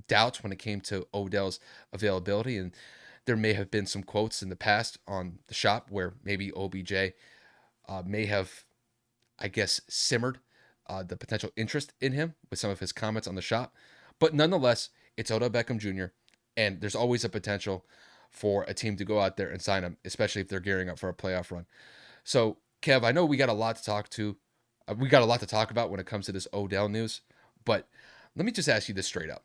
Speaker 2: doubts when it came to Odell's availability. And there may have been some quotes in the past on the shop where maybe OBJ may have, I guess, simmered the potential interest in him with some of his comments on the shop. But nonetheless, it's Odell Beckham Jr., and there's always a potential for a team to go out there and sign him, especially if they're gearing up for a playoff run. So, Kev, I know we got a lot to talk to. We got a lot to talk about when it comes to this Odell news, but let me just ask you this straight up.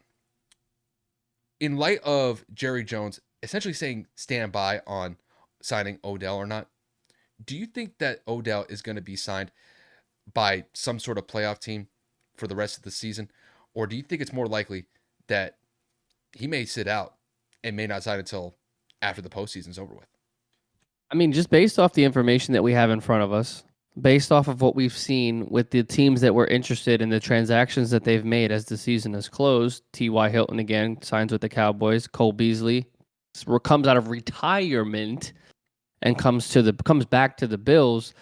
Speaker 2: In light of Jerry Jones essentially saying stand by on signing Odell or not, do you think that Odell is going to be signed by some sort of playoff team for the rest of the season? Or do you think it's more likely that he may sit out and may not sign until after the postseason's over with?
Speaker 1: I mean, just based off the information that we have in front of us, based off of what we've seen with the teams that were interested in the transactions that they've made as the season has closed, T.Y. Hilton again signs with the Cowboys, Cole Beasley comes out of retirement and comes back to the Bills.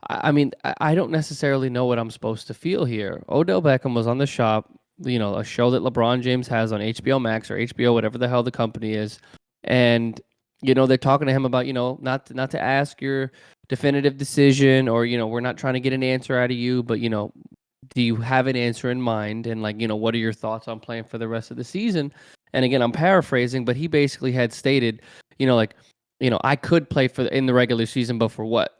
Speaker 1: I mean, I don't necessarily know what I'm supposed to feel here. Odell Beckham was on the shop, a show that LeBron James has on HBO Max or HBO, whatever the hell the company is, and they're talking to him about not to ask your definitive decision, or we're not trying to get an answer out of you, but do you have an answer in mind, and what are your thoughts on playing for the rest of the season? And again, I'm paraphrasing, but he basically had stated, I could play in the regular season, but for what?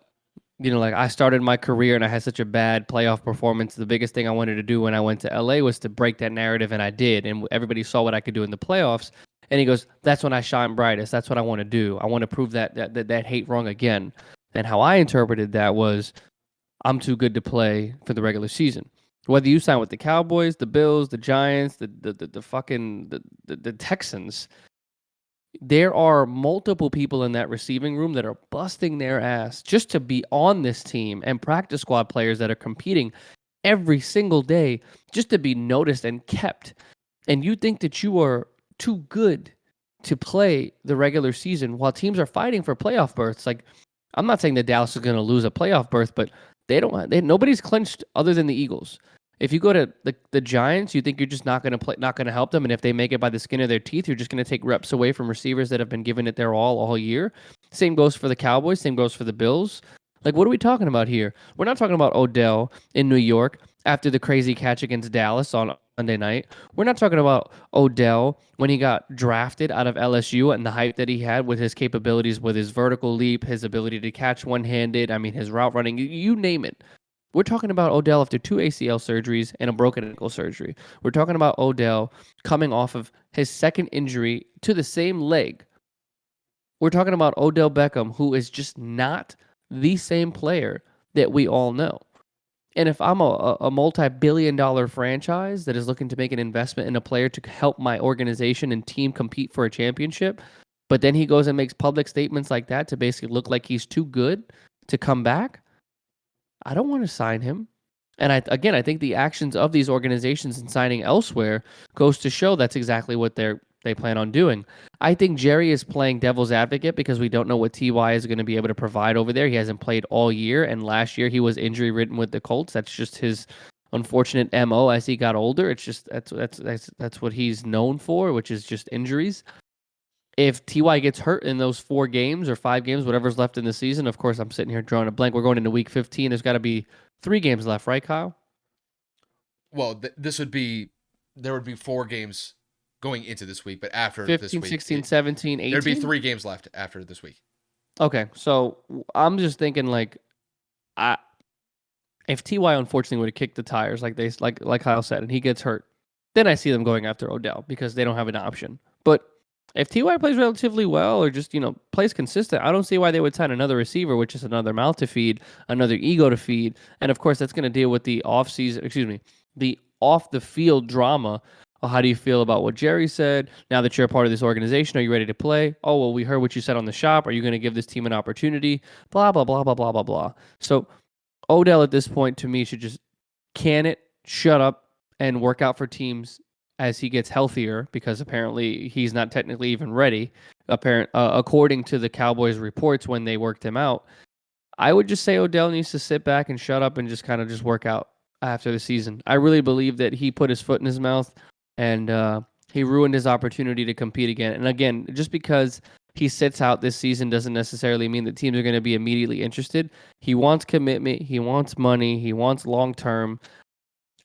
Speaker 1: Like I started my career and I had such a bad playoff performance. The biggest thing I wanted to do when I went to LA was to break that narrative, and I did. And everybody saw what I could do in the playoffs. And he goes, "That's when I shine brightest. That's what I want to do. I want to prove that hate wrong again." And how I interpreted that was, I'm too good to play for the regular season. Whether you sign with the Cowboys, the Bills, the Giants, the fucking the Texans, there are multiple people in that receiving room that are busting their ass just to be on this team, and practice squad players that are competing every single day just to be noticed and kept. And you think that you are too good to play the regular season while teams are fighting for playoff berths. Like, I'm not saying that Dallas is going to lose a playoff berth, but nobody's clinched other than the Eagles. If you go to the Giants, you think you're just not going to play, not going to help them, and if they make it by the skin of their teeth, you're just going to take reps away from receivers that have been giving it their all year. Same goes for the Cowboys. Same goes for the Bills. Like, what are we talking about here? We're not talking about Odell in New York after the crazy catch against Dallas on Monday night. We're not talking about Odell when he got drafted out of LSU and the hype that he had with his capabilities, with his vertical leap, his ability to catch one-handed. I mean, his route running, you name it. We're talking about Odell after 2 ACL surgeries and a broken ankle surgery. We're talking about Odell coming off of his second injury to the same leg. We're talking about Odell Beckham, who is just not the same player that we all know. And if I'm a multi-billion-dollar franchise that is looking to make an investment in a player to help my organization and team compete for a championship, but then he goes and makes public statements like that to basically look like he's too good to come back, I don't want to sign him. And I think the actions of these organizations in signing elsewhere goes to show that's exactly what they're they plan on doing. I think Jerry is playing devil's advocate because we don't know what Ty is going to be able to provide over there. He hasn't played all year, and last year he was injury ridden with the Colts. That's just his unfortunate mo as he got older. It's just that's what he's known for, which is just injuries. If Ty gets hurt in those 4 games or 5 games, whatever's left in the season, of course I'm sitting here drawing a blank. We're going into week 15. There's got to be 3 games left, right, Kyle?
Speaker 2: Well, this would be there would be 4 games going into this week, but after this
Speaker 1: 15,
Speaker 2: week,
Speaker 1: 16, 17,
Speaker 2: there'd be
Speaker 1: 18?
Speaker 2: 3 games left after this week.
Speaker 1: Okay, so I'm just thinking like I if Ty unfortunately would have kicked the tires like Kyle said and he gets hurt, then I see them going after Odell because they don't have an option. But if Ty plays relatively well or just, plays consistent, I don't see why they would sign another receiver, which is another mouth to feed, another ego to feed. And of course, that's going to deal with the the off the field drama. How do you feel about what Jerry said? Now that you're a part of this organization, are you ready to play? Oh, well, we heard what you said on the shop. Are you going to give this team an opportunity? Blah, blah, blah, blah, blah, blah, blah. So Odell at this point to me should just can it, shut up, and work out for teams as he gets healthier because apparently he's not technically even ready. According to the Cowboys reports when they worked him out, I would just say Odell needs to sit back and shut up and just kind of just work out after the season. I really believe that he put his foot in his mouth and he ruined his opportunity to compete again. And again, just because he sits out this season doesn't necessarily mean that teams are going to be immediately interested. He wants commitment. He wants money. He wants long term.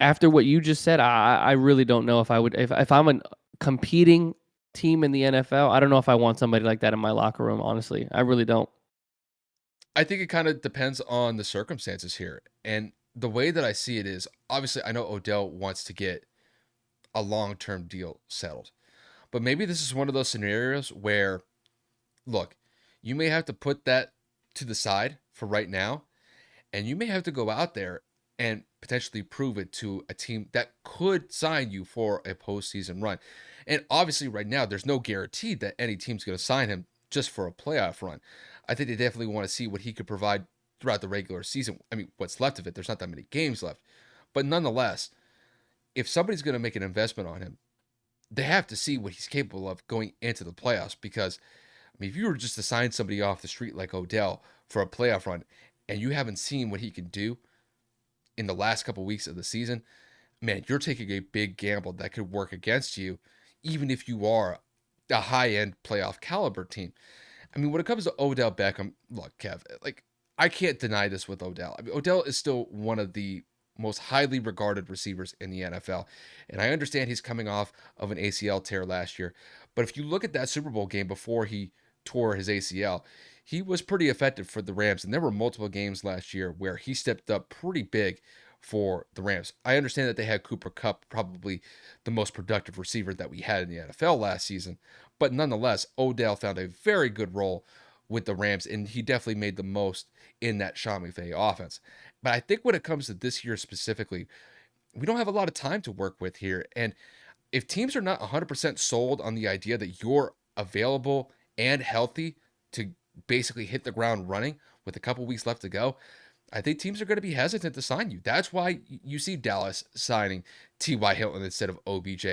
Speaker 1: After what you just said, I really don't know if I would if I'm a competing team in the NFL. I don't know if I want somebody like that in my locker room. Honestly, I really don't.
Speaker 2: I think it kind of depends on the circumstances here. And the way that I see it is obviously I know Odell wants to get a long-term deal settled. But maybe this is one of those scenarios where, look, you may have to put that to the side for right now, and you may have to go out there and potentially prove it to a team that could sign you for a postseason run. And obviously, right now, there's no guarantee that any team's going to sign him just for a playoff run. I think they definitely want to see what he could provide throughout the regular season. I mean, what's left of it, there's not that many games left. But nonetheless, if somebody's going to make an investment on him, they have to see what he's capable of going into the playoffs because I mean, if you were just to sign somebody off the street like Odell for a playoff run and you haven't seen what he can do in the last couple weeks of the season, man, you're taking a big gamble that could work against you, even if you are a high-end playoff caliber team. I mean, when it comes to Odell Beckham, look, Kev, like I can't deny this with Odell. I mean, Odell is still one of the most highly regarded receivers in the NFL. And I understand he's coming off of an ACL tear last year. But if you look at that Super Bowl game before he tore his ACL, he was pretty effective for the Rams. And there were multiple games last year where he stepped up pretty big for the Rams. I understand that they had Cooper Kupp, probably the most productive receiver that we had in the NFL last season. But nonetheless, Odell found a very good role with the Rams, and he definitely made the most in that Sean McVay offense. But I think when it comes to this year specifically, we don't have a lot of time to work with here. And if teams are not 100% sold on the idea that you're available and healthy to basically hit the ground running with a couple weeks left to go, I think teams are going to be hesitant to sign you. That's why you see Dallas signing T.Y. Hilton instead of OBJ.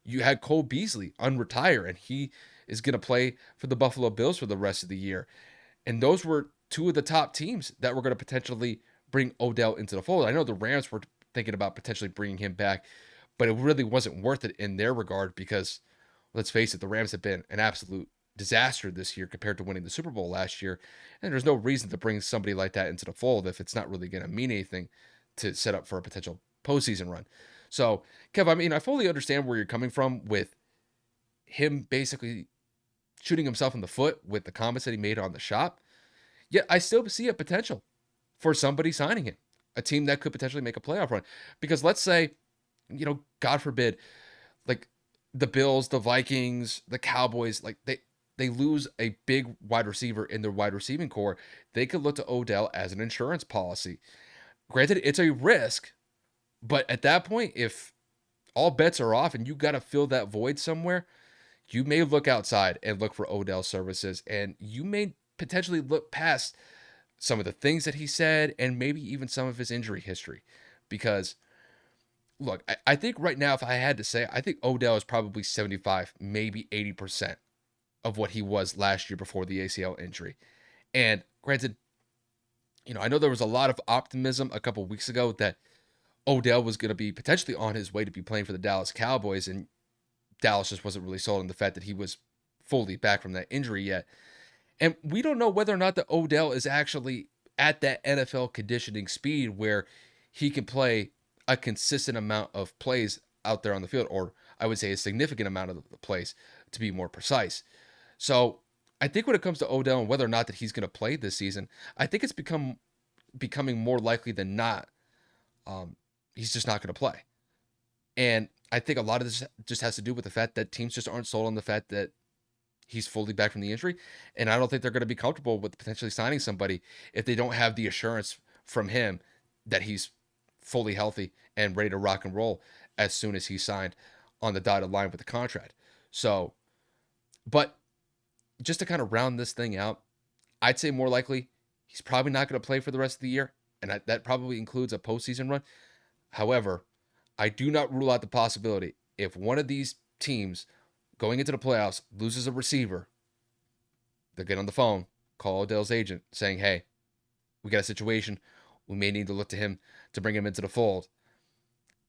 Speaker 2: You had Cole Beasley unretire, and he is going to play for the Buffalo Bills for the rest of the year. And those were two of the top teams that were going to potentially bring Odell into the fold. I know the Rams were thinking about potentially bringing him back, but it really wasn't worth it in their regard because, let's face it, the Rams have been an absolute disaster this year compared to winning the Super Bowl last year. And there's no reason to bring somebody like that into the fold if it's not really going to mean anything to set up for a potential postseason run. So, Kev, I mean, I fully understand where you're coming from with him basically shooting himself in the foot with the comments that he made on the shop. Yet I still see a potential for somebody signing him, a team that could potentially make a playoff run. Because let's say, God forbid, like the Bills, the Vikings, the Cowboys, like they lose a big wide receiver in their wide receiving core, they could look to Odell as an insurance policy. Granted, it's a risk, but at that point, if all bets are off and you got to fill that void somewhere, you may look outside and look for Odell services, and you may potentially look past some of the things that he said and maybe even some of his injury history. Because look, I think right now, if I had to say, I think Odell is probably 75, maybe 80% of what he was last year before the ACL injury. And granted, I know there was a lot of optimism a couple weeks ago that Odell was going to be potentially on his way to be playing for the Dallas Cowboys, and Dallas just wasn't really sold on the fact that he was fully back from that injury yet. And we don't know whether or not that Odell is actually at that NFL conditioning speed where he can play a consistent amount of plays out there on the field, or I would say a significant amount of the plays to be more precise. So I think when it comes to Odell and whether or not that he's going to play this season, I think it's becoming more likely than not. He's just not going to play. And I think a lot of this just has to do with the fact that teams just aren't sold on the fact that he's fully back from the injury. And I don't think they're going to be comfortable with potentially signing somebody if they don't have the assurance from him that he's fully healthy and ready to rock and roll as soon as he's signed on the dotted line with the contract. So, but just to kind of round this thing out, I'd say more likely he's probably not going to play for the rest of the year. And that probably includes a postseason run. However, I do not rule out the possibility if one of these teams going into the playoffs loses a receiver, they'll get on the phone, call Odell's agent saying, hey, we got a situation. We may need to look to him to bring him into the fold.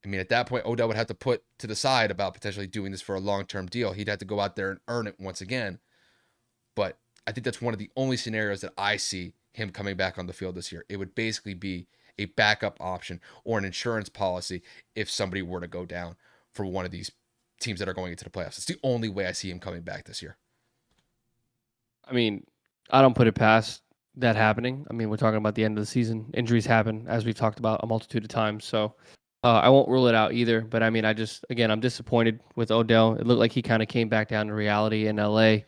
Speaker 2: I mean, at that point, Odell would have to put to the side about potentially doing this for a long-term deal. He'd have to go out there and earn it once again. But I think that's one of the only scenarios that I see him coming back on the field this year. It would basically be a backup option or an insurance policy if somebody were to go down for one of these teams that are going into the playoffs. It's the only way I see him coming back this year.
Speaker 1: I mean, I don't put it past that happening. I mean, we're talking about the end of the season. Injuries happen, as we've talked about a multitude of times. So I won't rule it out either. But I mean, again, I'm disappointed with Odell. It looked like he kind of came back down to reality in LA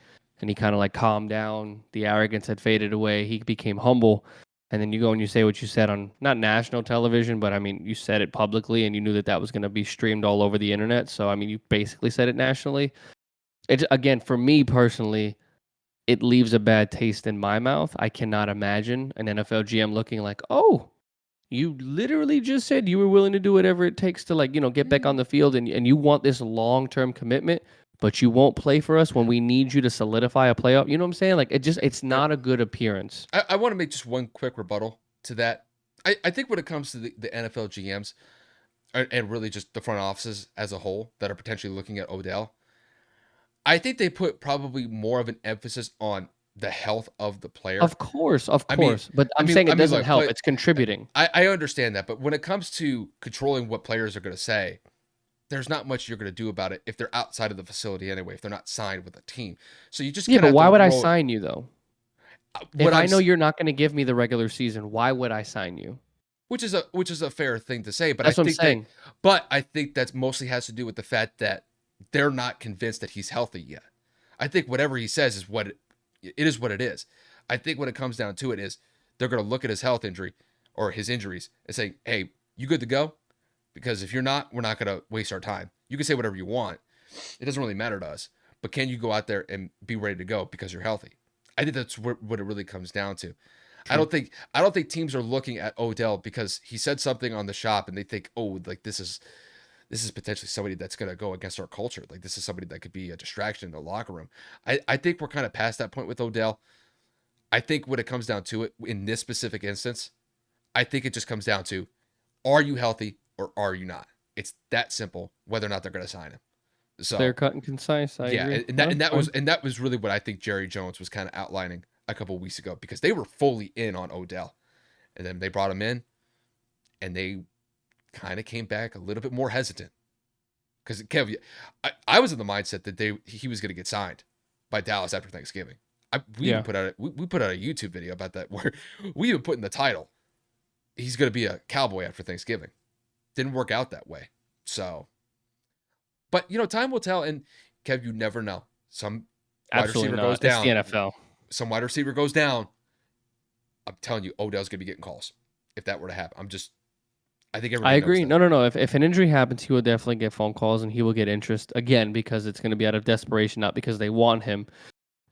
Speaker 1: and he kind of like calmed down. The arrogance had faded away. He became humble. And then you go and you say what you said on not national television, but I mean, you said it publicly and you knew that that was going to be streamed all over the internet. So, I mean, you basically said it nationally. It, again, for me personally, it leaves a bad taste in my mouth. I cannot imagine an NFL GM looking like, oh, you literally just said you were willing to do whatever it takes to like, get back on the field and you want this long-term commitment, but you won't play for us when we need you to solidify a playoff. You know what I'm saying? Like it's not a good appearance.
Speaker 2: I want to make just one quick rebuttal to that. I think when it comes to the NFL GMs and really just the front offices as a whole that are potentially looking at Odell, I think they put probably more of an emphasis on the health of the player.
Speaker 1: Of course.
Speaker 2: I mean,
Speaker 1: But I'm saying it doesn't
Speaker 2: look,
Speaker 1: help. It's contributing.
Speaker 2: I understand that, but when it comes to controlling what players are going to say, there's not much you're going to do about it if they're outside of the facility anyway, if they're not signed with a team. So you just
Speaker 1: Yeah,
Speaker 2: kind of
Speaker 1: but
Speaker 2: have
Speaker 1: why
Speaker 2: to
Speaker 1: would I
Speaker 2: roll.
Speaker 1: sign you though? If
Speaker 2: What
Speaker 1: I know you're not going to give me the regular season, why would I sign you?
Speaker 2: which is a fair thing to say, but
Speaker 1: That's what I'm saying.
Speaker 2: I think that mostly has to do with the fact that they're not convinced that he's healthy yet. I think whatever he says is it is what it is. I think when it comes down to it is they're going to look at his health injury or his injuries and say, "Hey, you good to go?" Because if you're not, we're not going to waste our time. You can say whatever you want. It doesn't really matter to us. But can you go out there and be ready to go because you're healthy? I think that's what it really comes down to.
Speaker 1: True.
Speaker 2: I don't think teams are looking at Odell because he said something on the shop and they think, "Oh, like this is potentially somebody that's going to go against our culture. Like this is somebody that could be a distraction in the locker room." I think we're kind of past that point with Odell. I think when it comes down to it, in this specific instance, I think it just comes down to, are you healthy or are you not? It's that simple, whether or not they're going to sign him.
Speaker 1: Clear
Speaker 2: So
Speaker 1: cut and concise. I
Speaker 2: yeah,
Speaker 1: agree.
Speaker 2: and that was really what I think Jerry Jones was kind of outlining a couple of weeks ago because they were fully in on Odell, and then they brought him in, and they kind of came back a little bit more hesitant because Kev, I was in the mindset that he was going to get signed by Dallas after Thanksgiving. We even
Speaker 1: Yeah.
Speaker 2: put out we put out a YouTube video about that where we even put in the title, he's going to be a Cowboy after Thanksgiving. Didn't work out that way. So, but time will tell. And Kev, you never know. Some wide
Speaker 1: Absolutely
Speaker 2: receiver goes
Speaker 1: not. It's the
Speaker 2: down.
Speaker 1: NFL.
Speaker 2: Some wide receiver goes down. I'm telling you, Odell's going to be getting calls if that were to happen. I think
Speaker 1: I
Speaker 2: everybody knows
Speaker 1: agree.
Speaker 2: that.
Speaker 1: No. If an injury happens, he will definitely get phone calls and he will get interest again because it's going to be out of desperation, not because they want him.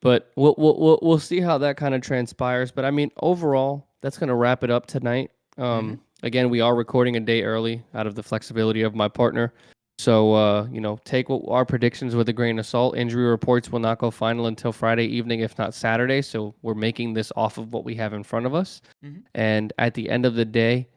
Speaker 1: But we'll see how that kind of transpires. But I mean, overall, that's going to wrap it up tonight.
Speaker 2: Mm-hmm.
Speaker 1: Again, we are recording a day early out of the flexibility of my partner. So, take what our predictions with a grain of salt. Injury reports will not go final until Friday evening, if not Saturday. So, we're making this off of what we have in front of us.
Speaker 2: Hmm.
Speaker 1: And at the end of the day,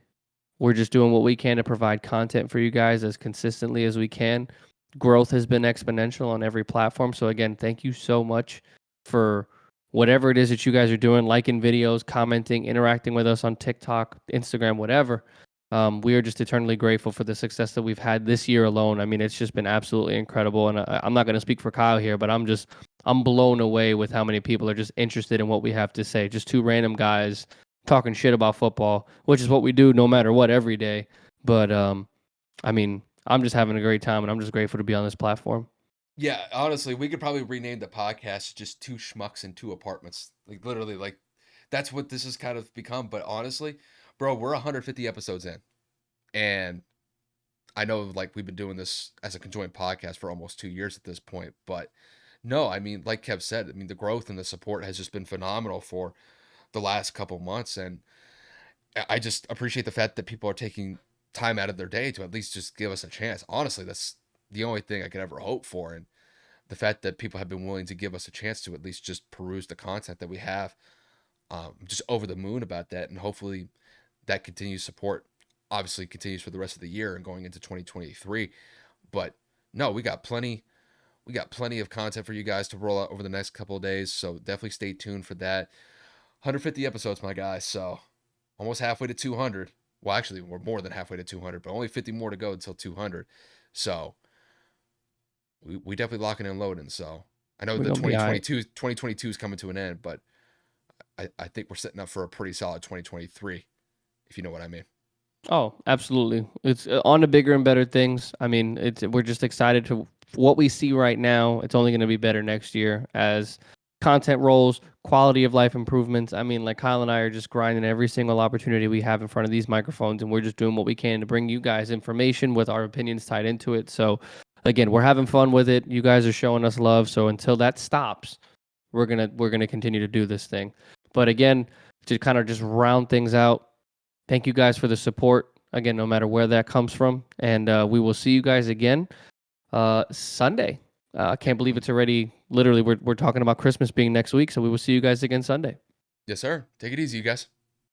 Speaker 1: we're just doing what we can to provide content for you guys as consistently as we can. Growth has been exponential on every platform. So, again, thank you so much for whatever it is that you guys are doing, liking videos, commenting, interacting with us on TikTok, Instagram, whatever. We are just eternally grateful for the success that we've had this year alone. I mean, it's just been absolutely incredible. And I'm not going to speak for Kyle here, but I'm blown away with how many people are just interested in what we have to say. Just two random guys talking shit about football, which is what we do no matter what every day. But I mean, I'm just having a great time, and I'm just grateful to be on this platform.
Speaker 2: Yeah, honestly, we could probably rename the podcast just two schmucks in two apartments. Like literally, like that's what this has kind of become. But honestly, bro, we're 150 episodes in, and I know like we've been doing this as a conjoined podcast for almost 2 years at this point. But no, I mean, like Kev said, I mean the growth and the support has just been phenomenal for the last couple months, and I just appreciate the fact that people are taking time out of their day to at least just give us a chance. Honestly, that's the only thing I could ever hope for, and the fact that people have been willing to give us a chance to at least just peruse the content that we have, just over the moon about that, and hopefully that continues support. Obviously, continues for the rest of the year and going into 2023. But no, we got plenty. We got plenty of content for you guys to roll out over the next couple of days. So definitely stay tuned for that. 150 episodes, my guys. So almost halfway to 200. Well, actually, we're more than halfway to 200, but only 50 more to go until 200. So we definitely locking and loading. So I know
Speaker 1: We're
Speaker 2: the
Speaker 1: gonna be all right.
Speaker 2: 2022 is coming to an end, but I think we're setting up for a pretty solid 2023, if you know what I mean.
Speaker 1: Oh, absolutely. It's on to bigger and better things. I mean, we're just excited to what we see right now. It's only going to be better next year as content rolls, quality of life improvements. I mean, like Kyle and I are just grinding every single opportunity we have in front of these microphones, and we're just doing what we can to bring you guys information with our opinions tied into it. So, again, we're having fun with it. You guys are showing us love. So until that stops, we're gonna continue to do this thing. But again, to kind of just round things out, thank you guys for the support. Again, no matter where that comes from. And we will see you guys again Sunday. I can't believe it's already literally, we're talking about Christmas being next week. So we will see you guys again Sunday.
Speaker 2: Yes, sir. Take it easy, you guys.